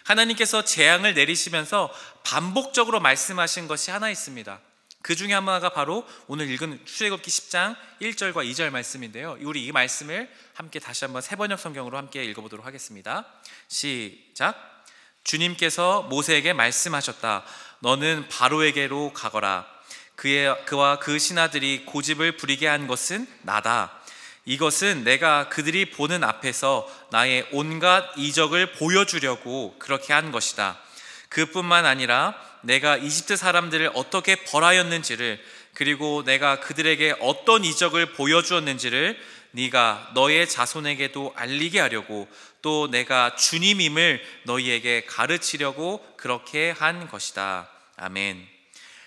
E: 하나님께서 재앙을 내리시면서 반복적으로 말씀하신 것이 하나 있습니다. 그 중에 하나가 바로 오늘 읽은 출애굽기 10장 1절과 2절 말씀인데요. 우리 이 말씀을 함께 다시 한번 새번역 성경으로 함께 읽어보도록 하겠습니다. 시작. 주님께서 모세에게 말씀하셨다. 너는 바로에게로 가거라. 그와 그 신하들이 고집을 부리게 한 것은 나다. 이것은 내가 그들이 보는 앞에서 나의 온갖 이적을 보여주려고 그렇게 한 것이다. 그뿐만 아니라 내가 이집트 사람들을 어떻게 벌하였는지를, 그리고 내가 그들에게 어떤 이적을 보여주었는지를 네가 너의 자손에게도 알리게 하려고, 또 내가 주님임을 너희에게 가르치려고 그렇게 한 것이다. 아멘.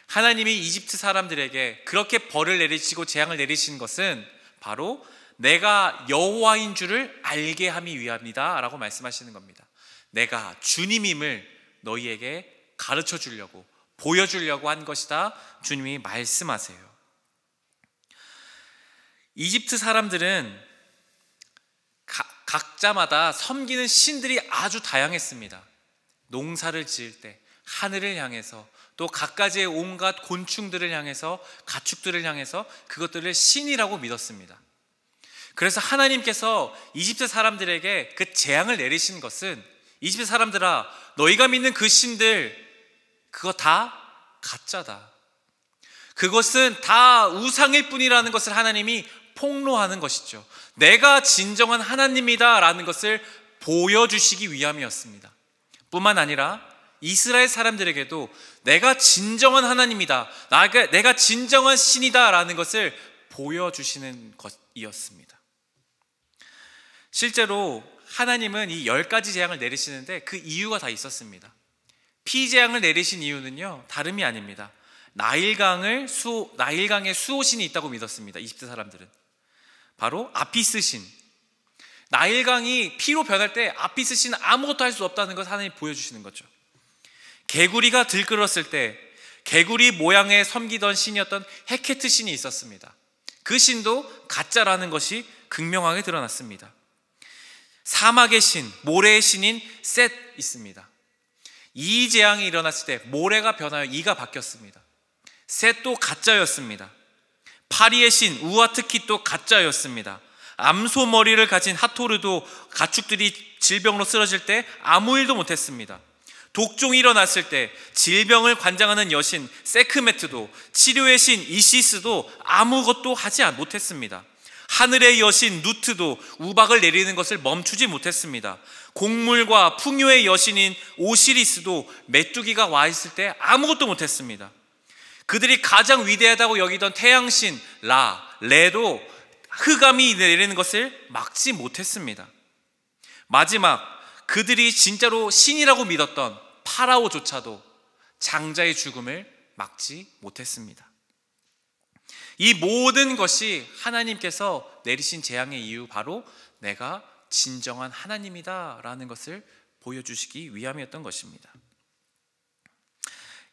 E: 하나님이 이집트 사람들에게 그렇게 벌을 내리시고 재앙을 내리신 것은 바로 내가 여호와인 줄을 알게 하기 위함이다 라고 말씀하시는 겁니다. 내가 주님임을 너희에게 가르쳐 주려고, 보여주려고 한 것이다 주님이 말씀하세요. 이집트 사람들은 각자마다 섬기는 신들이 아주 다양했습니다. 농사를 지을 때 하늘을 향해서, 또 갖가지의 온갖 곤충들을 향해서, 가축들을 향해서 그것들을 신이라고 믿었습니다. 그래서 하나님께서 이집트 사람들에게 그 재앙을 내리신 것은, 이집트 사람들아, 너희가 믿는 그 신들 그거 다 가짜다, 그것은 다 우상일 뿐이라는 것을 하나님이 폭로하는 것이죠. 내가 진정한 하나님이다 라는 것을 보여주시기 위함이었습니다. 뿐만 아니라 이스라엘 사람들에게도 내가 진정한 하나님이다, 내가 진정한 신이다 라는 것을 보여주시는 것이었습니다. 실제로 하나님은 이 10가지 재앙을 내리시는데 그 이유가 다 있었습니다. 피재앙을 내리신 이유는요, 다름이 아닙니다. 나일강의 수호신이 있다고 믿었습니다. 이집트 사람들은 바로 아피스 신. 나일강이 피로 변할 때 아피스 신은 아무것도 할 수 없다는 것을 하나님이 보여주시는 거죠. 개구리가 들끓었을 때 개구리 모양의 섬기던 신이었던 헤케트 신이 있었습니다. 그 신도 가짜라는 것이 극명하게 드러났습니다. 사막의 신, 모래의 신인 셋 있습니다. 이 재앙이 일어났을 때 모래가 변하여 이가 바뀌었습니다. 셋도 가짜였습니다. 파리의 신 우아트키도 가짜였습니다. 암소 머리를 가진 하토르도 가축들이 질병으로 쓰러질 때 아무 일도 못했습니다. 독종이 일어났을 때 질병을 관장하는 여신 세크메트도, 치료의 신 이시스도 아무것도 하지 못했습니다. 하늘의 여신 누트도 우박을 내리는 것을 멈추지 못했습니다. 곡물과 풍요의 여신인 오시리스도 메뚜기가 와 있을 때 아무것도 못했습니다. 그들이 가장 위대하다고 여기던 태양신 레도 흑암이 내리는 것을 막지 못했습니다. 마지막, 그들이 진짜로 신이라고 믿었던 파라오조차도 장자의 죽음을 막지 못했습니다. 이 모든 것이 하나님께서 내리신 재앙의 이유, 바로 내가 진정한 하나님이다라는 것을 보여주시기 위함이었던 것입니다.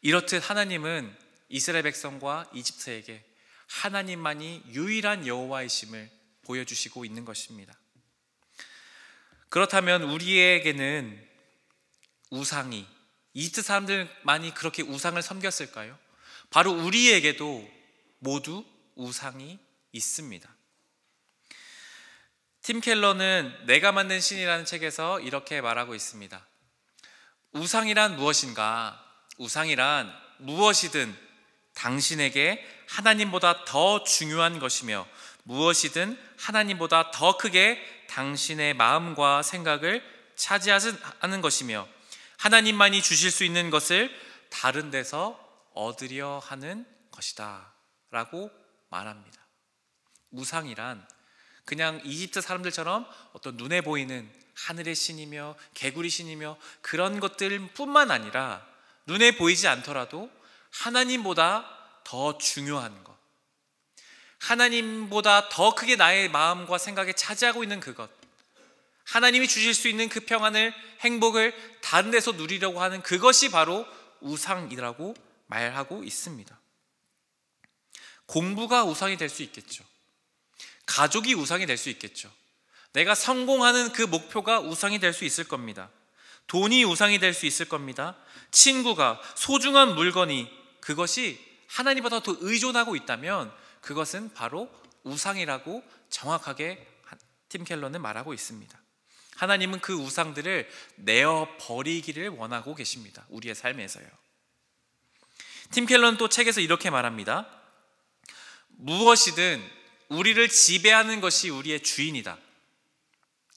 E: 이렇듯 하나님은 이스라엘 백성과 이집트에게 하나님만이 유일한 여호와이심을 보여주시고 있는 것입니다. 그렇다면 우리에게는 우상이, 이집트 사람들만이 그렇게 우상을 섬겼을까요? 바로 우리에게도 모두 우상이 있습니다. 팀 켈러는 내가 만든 신이라는 책에서 이렇게 말하고 있습니다. 우상이란 무엇인가? 우상이란 무엇이든 당신에게 하나님보다 더 중요한 것이며 무엇이든 하나님보다 더 크게 당신의 마음과 생각을 차지하는 것이며 하나님만이 주실 수 있는 것을 다른 데서 얻으려 하는 것이다 라고 말합니다. 우상이란 그냥 이집트 사람들처럼 어떤 눈에 보이는 하늘의 신이며 개구리 신이며 그런 것들뿐만 아니라 눈에 보이지 않더라도 하나님보다 더 중요한 것, 하나님보다 더 크게 나의 마음과 생각에 차지하고 있는 그것, 하나님이 주실 수 있는 그 평안을, 행복을 다른 데서 누리려고 하는 그것이 바로 우상이라고 말하고 있습니다. 공부가 우상이 될 수 있겠죠. 가족이 우상이 될 수 있겠죠. 내가 성공하는 그 목표가 우상이 될 수 있을 겁니다. 돈이 우상이 될 수 있을 겁니다. 친구가, 소중한 물건이, 그것이 하나님보다 더 의존하고 있다면 그것은 바로 우상이라고 정확하게 팀 켈러는 말하고 있습니다. 하나님은 그 우상들을 내어버리기를 원하고 계십니다. 우리의 삶에서요. 팀 켈러는 또 책에서 이렇게 말합니다. 무엇이든 우리를 지배하는 것이 우리의 주인이다.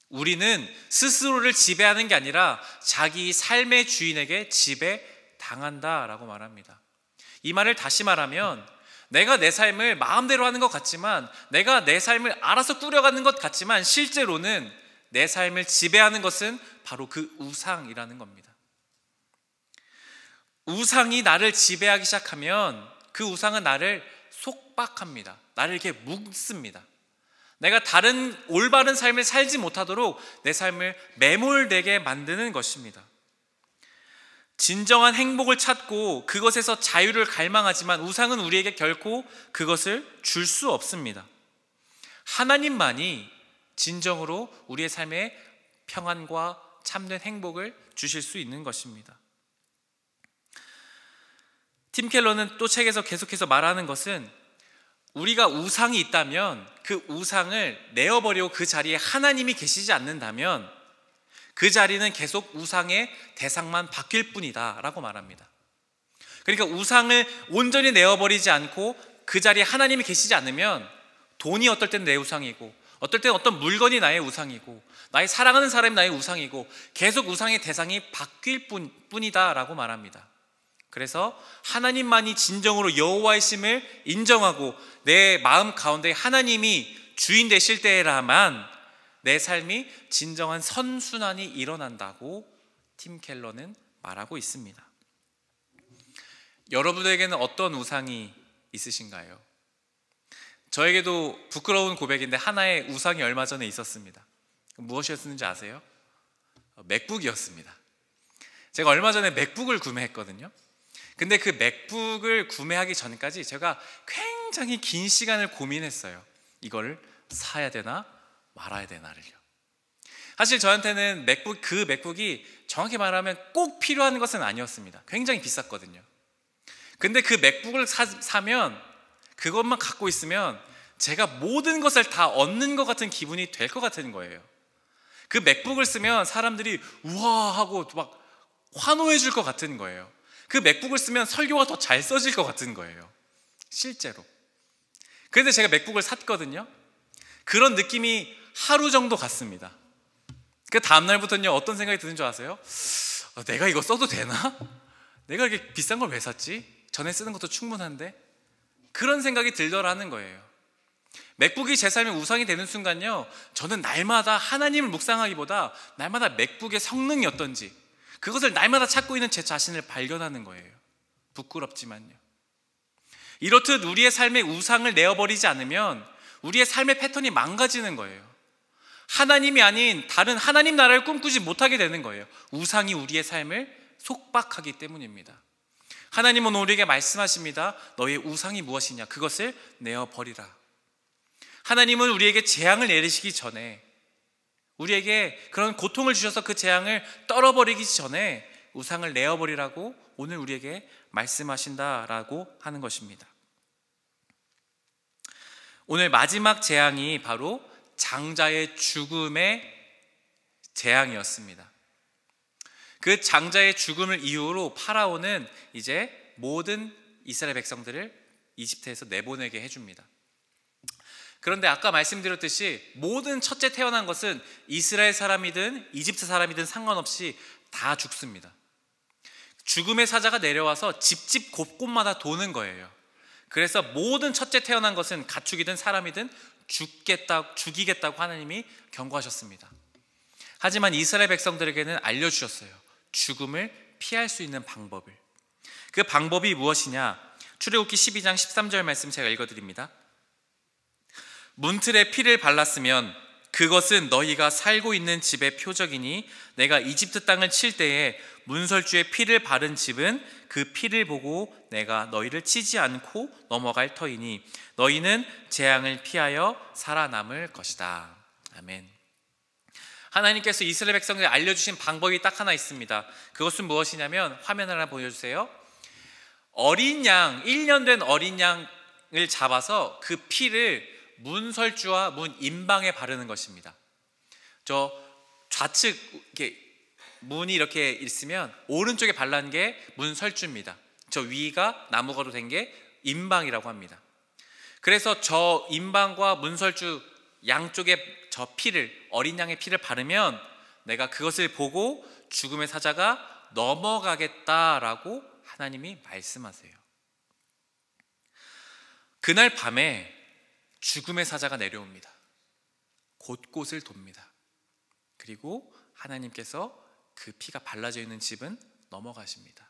E: 우리는 스스로를 지배하는 게 아니라 자기 삶의 주인에게 지배당한다라고 말합니다. 이 말을 다시 말하면 내가 내 삶을 마음대로 하는 것 같지만, 내가 내 삶을 알아서 꾸려가는 것 같지만 실제로는 내 삶을 지배하는 것은 바로 그 우상이라는 겁니다. 우상이 나를 지배하기 시작하면 그 우상은 나를 속박합니다. 나를 이렇게 묶습니다. 내가 다른 올바른 삶을 살지 못하도록 내 삶을 매몰되게 만드는 것입니다. 진정한 행복을 찾고 그것에서 자유를 갈망하지만 우상은 우리에게 결코 그것을 줄 수 없습니다. 하나님만이 진정으로 우리의 삶에 평안과 참된 행복을 주실 수 있는 것입니다. 팀 켈러는 또 책에서 계속해서 말하는 것은 우리가 우상이 있다면 그 우상을 내어버리고 그 자리에 하나님이 계시지 않는다면 그 자리는 계속 우상의 대상만 바뀔 뿐이다 라고 말합니다. 그러니까 우상을 온전히 내어버리지 않고 그 자리에 하나님이 계시지 않으면 돈이 어떨 땐 내 우상이고, 어떨 땐 어떤 물건이 나의 우상이고, 나의 사랑하는 사람이 나의 우상이고, 계속 우상의 대상이 바뀔 뿐이다 라고 말합니다. 그래서 하나님만이 진정으로 여호와이심을 인정하고 내 마음 가운데 하나님이 주인 되실 때라만 내 삶이 진정한 선순환이 일어난다고 팀 켈러는 말하고 있습니다. 여러분에게는 어떤 우상이 있으신가요? 저에게도 부끄러운 고백인데 하나의 우상이 얼마 전에 있었습니다. 무엇이었는지 아세요? 맥북이었습니다. 제가 얼마 전에 맥북을 구매했거든요. 근데 그 맥북을 구매하기 전까지 제가 굉장히 긴 시간을 고민했어요. 이걸 사야 되나 말아야 되나를요. 사실 저한테는 그 맥북이 정확히 말하면 꼭 필요한 것은 아니었습니다. 굉장히 비쌌거든요. 근데 그 맥북을 사면, 그것만 갖고 있으면 제가 모든 것을 다 얻는 것 같은 기분이 될 것 같은 거예요. 그 맥북을 쓰면 사람들이 우와 하고 막 환호해 줄 것 같은 거예요. 그 맥북을 쓰면 설교가 더 잘 써질 것 같은 거예요. 실제로. 그런데 제가 맥북을 샀거든요. 그런 느낌이 하루 정도 갔습니다. 그 다음날부터는요, 어떤 생각이 드는 줄 아세요? 내가 이거 써도 되나? 내가 이렇게 비싼 걸 왜 샀지? 전에 쓰는 것도 충분한데? 그런 생각이 들더라는 거예요. 맥북이 제 삶의 우상이 되는 순간요, 저는 날마다 하나님을 묵상하기보다 날마다 맥북의 성능이 어떤지, 그것을 날마다 찾고 있는 제 자신을 발견하는 거예요. 부끄럽지만요. 이렇듯 우리의 삶의 우상을 내어버리지 않으면 우리의 삶의 패턴이 망가지는 거예요. 하나님이 아닌 다른 하나님 나라를 꿈꾸지 못하게 되는 거예요. 우상이 우리의 삶을 속박하기 때문입니다. 하나님은 우리에게 말씀하십니다. 너의 우상이 무엇이냐? 그것을 내어버리라. 하나님은 우리에게 재앙을 내리시기 전에, 우리에게 그런 고통을 주셔서 그 재앙을 떨어버리기 전에 우상을 내어버리라고 오늘 우리에게 말씀하신다라고 하는 것입니다. 오늘 마지막 재앙이 바로 장자의 죽음의 재앙이었습니다. 그 장자의 죽음을 이유로 파라오는 이제 모든 이스라엘 백성들을 이집트에서 내보내게 해줍니다. 그런데 아까 말씀드렸듯이 모든 첫째 태어난 것은 이스라엘 사람이든 이집트 사람이든 상관없이 다 죽습니다. 죽음의 사자가 내려와서 집집 곳곳마다 도는 거예요. 그래서 모든 첫째 태어난 것은 가축이든 사람이든 죽이겠다고 하나님이 경고하셨습니다. 하지만 이스라엘 백성들에게는 알려주셨어요. 죽음을 피할 수 있는 방법을. 그 방법이 무엇이냐? 출애굽기 12장 13절 말씀 제가 읽어드립니다. 문틀에 피를 발랐으면 그것은 너희가 살고 있는 집의 표적이니 내가 이집트 땅을 칠 때에 문설주에 피를 바른 집은 그 피를 보고 내가 너희를 치지 않고 넘어갈 터이니 너희는 재앙을 피하여 살아남을 것이다. 아멘. 하나님께서 이스라엘 백성에게 알려주신 방법이 딱 하나 있습니다. 그것은 무엇이냐면 화면 하나 보여주세요. 어린 양, 1년 된 어린 양을 잡아서 그 피를 문설주와 문 임방에 바르는 것입니다. 저 좌측 이렇게 문이 이렇게 있으면 오른쪽에 발란 게 문설주입니다. 저 위가 나무가로 된 게 임방이라고 합니다. 그래서 저 임방과 문설주 양쪽에 저 피를, 어린 양의 피를 바르면 내가 그것을 보고 죽음의 사자가 넘어가겠다라고 하나님이 말씀하세요. 그날 밤에 죽음의 사자가 내려옵니다. 곳곳을 돕니다. 그리고 하나님께서 그 피가 발라져 있는 집은 넘어가십니다.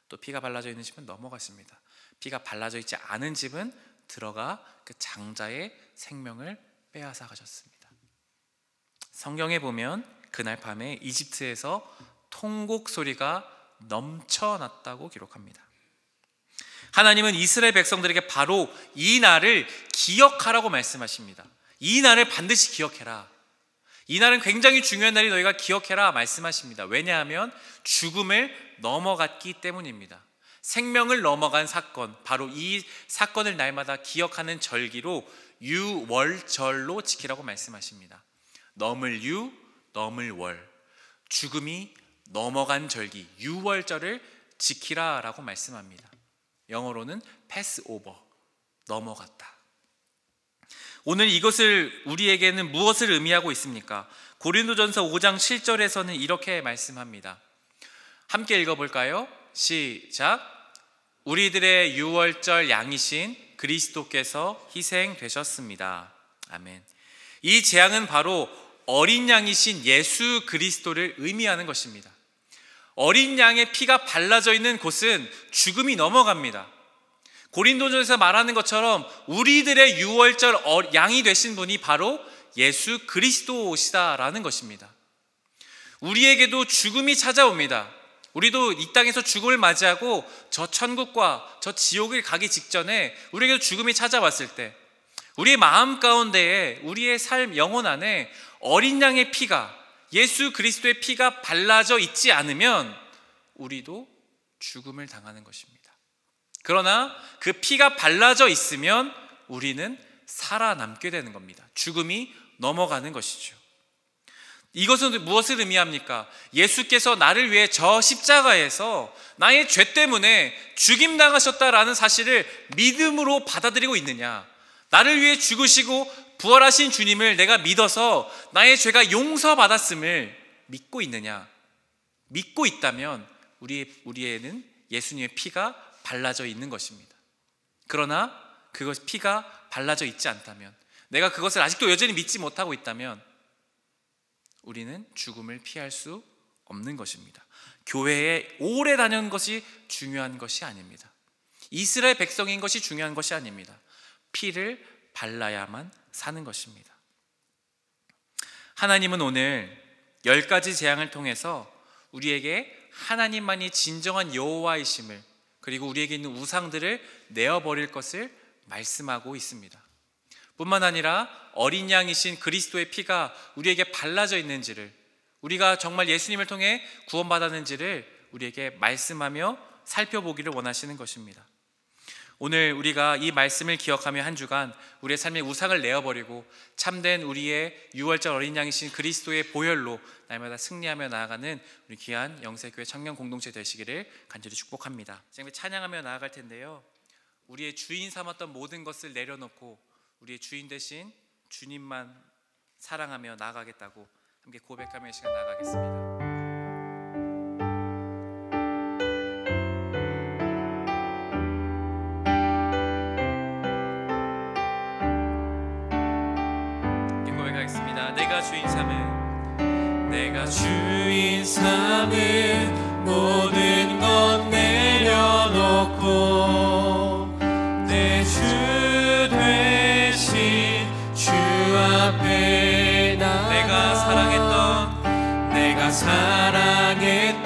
E: 또 피가 발라져 있는 집은 넘어가십니다. 피가 발라져 있지 않은 집은 들어가 그 장자의 생명을 빼앗아 가셨습니다. 성경에 보면 그날 밤에 이집트에서 통곡 소리가 넘쳐났다고 기록합니다. 하나님은 이스라엘 백성들에게 바로 이 날을 기억하라고 말씀하십니다. 이 날을 반드시 기억해라. 이 날은 굉장히 중요한 날이 너희가 기억해라 말씀하십니다. 왜냐하면 죽음을 넘어갔기 때문입니다. 생명을 넘어간 사건, 바로 이 사건을 날마다 기억하는 절기로 유월절로 지키라고 말씀하십니다. 넘을 유, 넘을 월, 죽음이 넘어간 절기 유월절을 지키라라고 말씀합니다. 영어로는 패스오버, 넘어갔다. 오늘 이것을 우리에게는 무엇을 의미하고 있습니까? 고린도전서 5장 7절에서는 이렇게 말씀합니다. 함께 읽어볼까요? 시작. 우리들의 유월절 양이신 그리스도께서 희생되셨습니다. 아멘. 이 재앙은 바로 어린 양이신 예수 그리스도를 의미하는 것입니다. 어린 양의 피가 발라져 있는 곳은 죽음이 넘어갑니다. 고린도전에서 말하는 것처럼 우리들의 유월절 양이 되신 분이 바로 예수 그리스도시다라는 것입니다. 우리에게도 죽음이 찾아옵니다. 우리도 이 땅에서 죽음을 맞이하고 저 천국과 저 지옥을 가기 직전에 우리에게도 죽음이 찾아왔을 때 우리의 마음 가운데에 우리의 삶 영혼 안에 어린 양의 피가, 예수 그리스도의 피가 발라져 있지 않으면 우리도 죽음을 당하는 것입니다. 그러나 그 피가 발라져 있으면 우리는 살아남게 되는 겁니다. 죽음이 넘어가는 것이죠. 이것은 무엇을 의미합니까? 예수께서 나를 위해 저 십자가에서 나의 죄 때문에 죽임당하셨다라는 사실을 믿음으로 받아들이고 있느냐? 나를 위해 죽으시고 부활하신 주님을 내가 믿어서 나의 죄가 용서받았음을 믿고 있느냐? 믿고 있다면 우리에는 예수님의 피가 발라져 있는 것입니다. 그러나 그것 피가 발라져 있지 않다면, 내가 그것을 아직도 여전히 믿지 못하고 있다면 우리는 죽음을 피할 수 없는 것입니다. 교회에 오래 다니는 것이 중요한 것이 아닙니다. 이스라엘 백성인 것이 중요한 것이 아닙니다. 피를 발라야만 사는 것입니다. 하나님은 오늘 10가지 재앙을 통해서 우리에게 하나님만이 진정한 여호와이심을, 그리고 우리에게 있는 우상들을 내어버릴 것을 말씀하고 있습니다. 뿐만 아니라 어린 양이신 그리스도의 피가 우리에게 발라져 있는지를, 우리가 정말 예수님을 통해 구원받았는지를 우리에게 말씀하며 살펴보기를 원하시는 것입니다. 오늘 우리가 이 말씀을 기억하며 한 주간 우리의 삶의 우상을 내어버리고 참된 우리의 유월절 어린 양이신 그리스도의 보혈로 날마다 승리하며 나아가는 우리 귀한 영세교회 청년 공동체 되시기를 간절히 축복합니다. 지금 찬양하며 나아갈 텐데요, 우리의 주인 삼았던 모든 것을 내려놓고 우리의 주인 대신 주님만 사랑하며 나아가겠다고 함께 고백하며 이 시간 나아가겠습니다. 내가 주인 삼은, 내가 주인 삼은 모든 것 내려놓고 내 주 되신 주 앞에 내가 사랑했던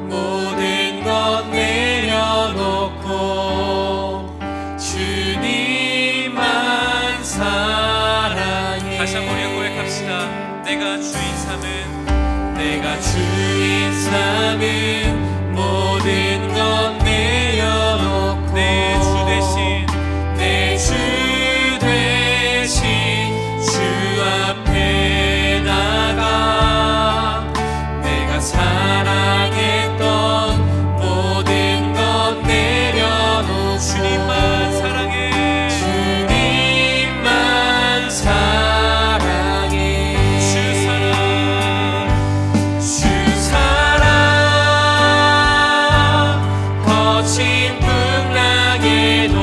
E: 모든 것 내려놓고 주님만 사랑해. 다시 한번 우리가 고백합시다. 내가 주인 삼은 모든 것 내려놓고 내 주 대신 주 앞에 나가 내가 사랑했던 모든 것 내려놓고 주님만 사랑해. 주님만 사랑해. 주 사랑 거친 풍랑에도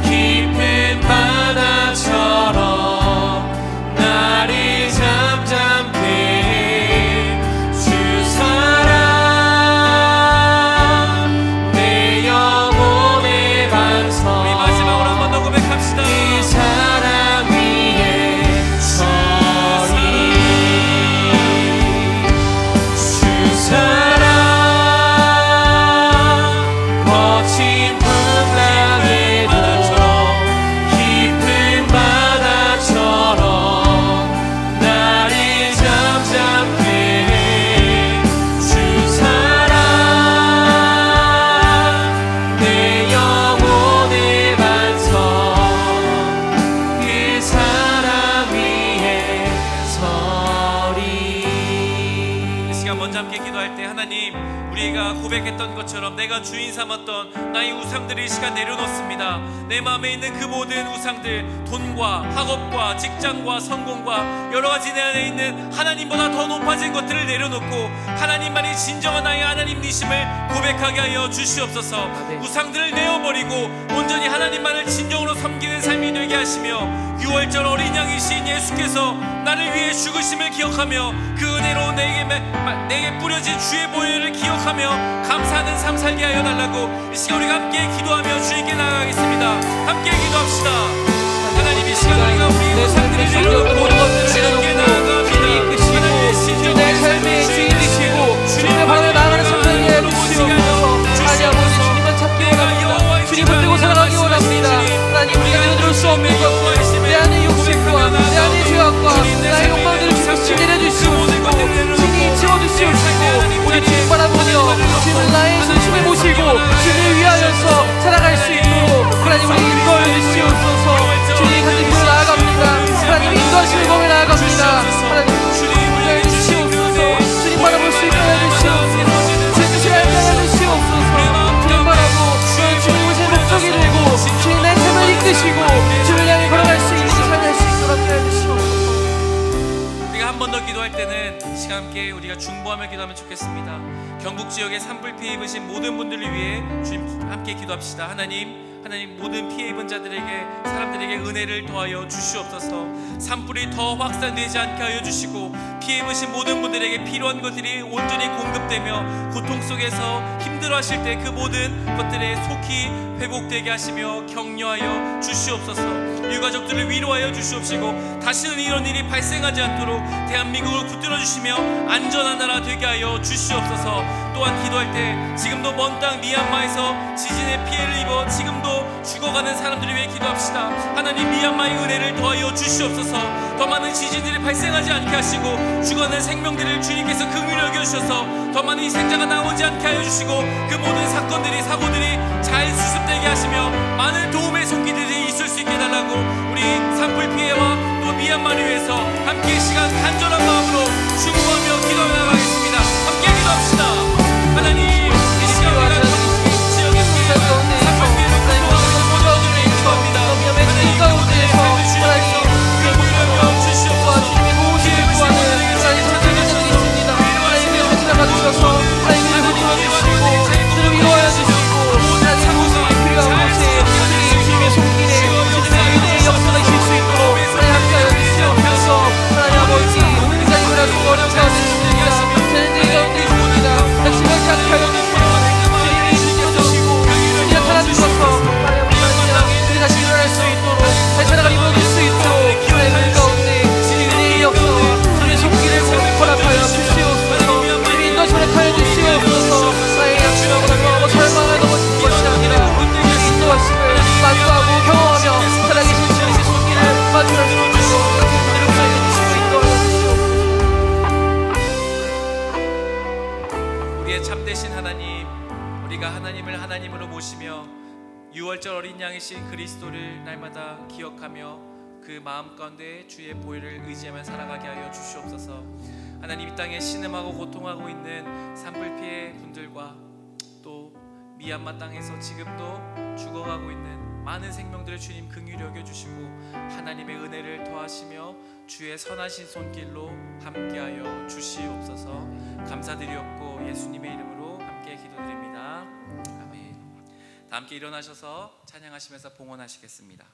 E: 깊은 바다처럼 나를 잠잠케 해. 주 사랑 내 영혼의 반석. 우리 마지막으로 한 번 더 고백합시다. 이 사랑 위에 서리. 주 사랑 거친 풍랑에도 깊은 바다처럼 나를 잠잠케 해. 주 사랑 내 영혼의 반석. 그 사랑 위에 서리. 이 시간 먼저 함께 기도할 때, 하나님, 우리가 고백했던 것처럼 내가 주인 삼았던 나의 우상들을 이 시간 내려놓습니다. 내 마음에 있는 그 모든 우상들, 돈과 학업과 직장과 성공과 여러 가지 내 안에 있는 하나님보다 더 높아진 것들을 내려놓고 하나님만이 진정한 나의 하나님이심을 고백하게 하여 주시옵소서. 우상들을 내어버리고 온전히 하나님만을 진정으로 섬기는 삶이 되게 하시며, 유월절 어린 양이신 예수께서 나를 위해 죽으심을 기억하며 그 은혜로 내게 뿌려진 주의 보혈을 기억하며 감사하는 삶 살게 하여 달라고 이 시간 우리가 함께 기도하며 주님께 나아가겠습니다. 함께 기도합시다. 하나님, 이 시간 우리가 우리의 우상들을 내려놓고 주님께 나아갑니다. 하나님의
B: 내 삶의 주인 되시고 주님의 방에 나아가는 삶 살게 해 주시옵소서. 하나님 아버지, 주님만 찾기 원합니다. 주님 붙들고 살아가기 원합니다. 하나님, 우리가 내어놓을 수 없는 것들, 내 안의 욕심과 내 안의 죄악과 나의 욕망들을 주님이 내려주시옵시고 주님이 채워주시옵시고 우리 주님 바라보며 주님을 나의 중심에 모시고 주님을 위하여서 살아갈 수 있도록 하나님 우리 인도해 주시옵소서. 주님 같은 길로 나아갑니다. 하나님 인도하시는 법에 나아갑니다. 하나님 주님 인도해 주시옵소서. 주님 바라볼 수 있게 해주시옵소서. 주님을 알게 해주시옵소서. 주님 바라보 주님을 제 목적이 되고 주님 내 삶을 이끄시고 주님을 향해 걸어갈 수 있는 삶을 할 수 있도록 해주시옵소서.
E: 우리가 한 번 더 기도할 때는 이 시간 함께 우리가 중보하며 기도하면 좋겠습니다. 경북 지역에 산불 피해 입으신 모든 분들을 위해 주님 함께 기도합시다. 하나님, 하나님 모든 피해 입은 자들에게 사람들에게 은혜를 더하여 주시옵소서. 산불이 더 확산되지 않게 하여 주시고 피해 입으신 모든 분들에게 필요한 것들이 온전히 공급되며 고통 속에서 힘들어하실 때 그 모든 것들에 속히 회복되게 하시며 격려하여 주시옵소서. 유가족들을 위로하여 주시옵시고 다시는 이런 일이 발생하지 않도록 대한민국을 붙들어 주시며 안전한 나라 되게 하여 주시옵소서. 또한 기도할 때 지금도 먼 땅 미얀마에서 지진의 피해를 입어 지금도 죽어가는 사람들을 위해 기도합시다. 하나님 미얀마의 은혜를 더하여 주시옵소서. 더 많은 지진들이 발생하지 않게 하시고 죽어가는 생명들을 주님께서 긍휼히 여겨주셔서 더 많은 희생자가 나오지 않게 하여 주시고 그 모든 사건들이 사고들이 잘 수습되게 하시며 많은 도움의 손길들이 있을 수 있게 해달라고 우리 산불 피해와 또 미얀마를 위해서 함께 이 시간 간절한 마음으로 중보하며 기도해 나가겠습니다. 함께 기도합시다. 하나님 이 시간 우리가 지역의 피해 산불 피해를 극복하는 모든 분들에게 기도합니다. 하나님 그 가운데에서 하나님 그 물을 주시옵소서. 주님의 도우심을 구하는 하나님 선생님들이 있습니다. 하나님의 회사가 주셔서 하나님의 흔들어 주시고 그들을 위로하여 주시고 하나님 모습이 필요한 곳에 주님의 손길에 주님의 은혜의 역사가 있을 수 있도록 하나님 함께하여 주시옵소서. 하나님 아버지 하나님을 아주 어려운 가운데 있습니다. 자녀들이 가운데 있습니다. 낙심하지 않게 하여 주시고 주님이 지켜주시고 주님이 나타나 주셔서 우리 다시 일어날 수 있도록 다시 살아가 입어줄 수 있도록 하나님 가운데 주님의 은혜의 역사와 주님의 손길을 허락하여 주시옵소서. 주님의 인도하심 허락하여 주시옵소서. 나의 약속하고 넘어가고 절망을 넘어지는 것이 아니라 주님의 인도하심을 만족하고 경험하며 살아계신 주님의 손길을 마주할 수 있도록 우리를 구하여 주시고 인도하여 주시옵소서. 우리의 참되신 하나님, 우리가 하나님을 하나님으로 모시며 유월절 어린 양이신 그리스도를 날마다 기억하며 그 마음 가운데 주의 보혈을 의지하며 살아가게 하여 주시옵소서. 하나님 이 땅에 신음하고 고통하고 있는 산불 피해 분들과 또 미얀마 땅에서 지금도 죽어가고 있는 많은 생명들을 주님 긍휼히 여겨주시고 하나님의 은혜를 더하시며 주의 선하신 손길로 함께하여 주시옵소서. 감사드리옵고 예수님의 이름으로 함께 기도드립니다. 아멘. 다 함께 일어나셔서 찬양하시면서 봉헌하시겠습니다.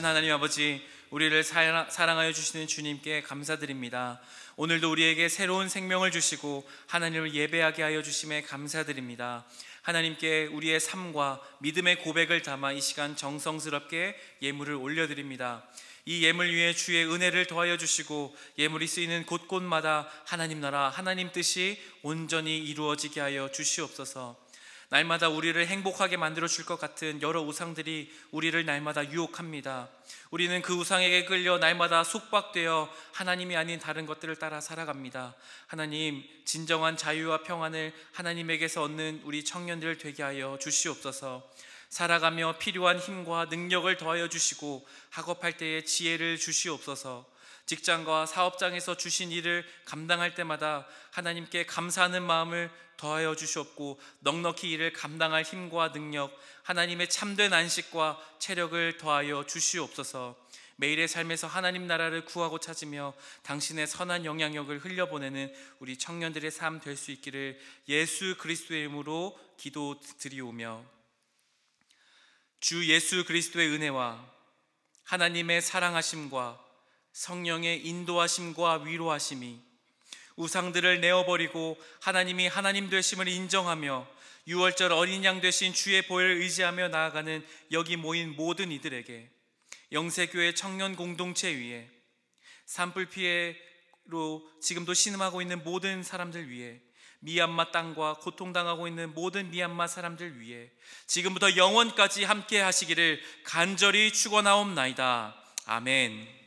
E: 하나님 아버지, 우리를 사랑하여 주시는 주님께 감사드립니다. 오늘도 우리에게 새로운 생명을 주시고 하나님을 예배하게 하여 주심에 감사드립니다. 하나님께 우리의 삶과 믿음의 고백을 담아 이 시간 정성스럽게 예물을 올려드립니다. 이 예물 위에 주의 은혜를 더하여 주시고 예물이 쓰이는 곳곳마다 하나님 나라, 하나님 뜻이 온전히 이루어지게 하여 주시옵소서. 날마다 우리를 행복하게 만들어 줄 것 같은 여러 우상들이 우리를 날마다 유혹합니다. 우리는 그 우상에게 끌려 날마다 속박되어 하나님이 아닌 다른 것들을 따라 살아갑니다. 하나님, 진정한 자유와 평안을 하나님에게서 얻는 우리 청년들 되게 하여 주시옵소서. 살아가며 필요한 힘과 능력을 더하여 주시고 학업할 때에 지혜를 주시옵소서. 직장과 사업장에서 주신 일을 감당할 때마다 하나님께 감사하는 마음을 더하여 주시옵고 넉넉히 이를 감당할 힘과 능력, 하나님의 참된 안식과 체력을 더하여 주시옵소서. 매일의 삶에서 하나님 나라를 구하고 찾으며 당신의 선한 영향력을 흘려보내는 우리 청년들의 삶 될 수 있기를 예수 그리스도의 이름으로 기도드리오며 주 예수 그리스도의 은혜와 하나님의 사랑하심과 성령의 인도하심과 위로하심이 우상들을 내어버리고 하나님이 하나님 되심을 인정하며 유월절 어린 양 되신 주의 보혈을 의지하며 나아가는 여기 모인 모든 이들에게, 영세교회 청년 공동체 위에, 산불 피해로 지금도 신음하고 있는 모든 사람들 위에, 미얀마 땅과 고통당하고 있는 모든 미얀마 사람들 위해 지금부터 영원까지 함께 하시기를 간절히 축원하옵나이다. 아멘.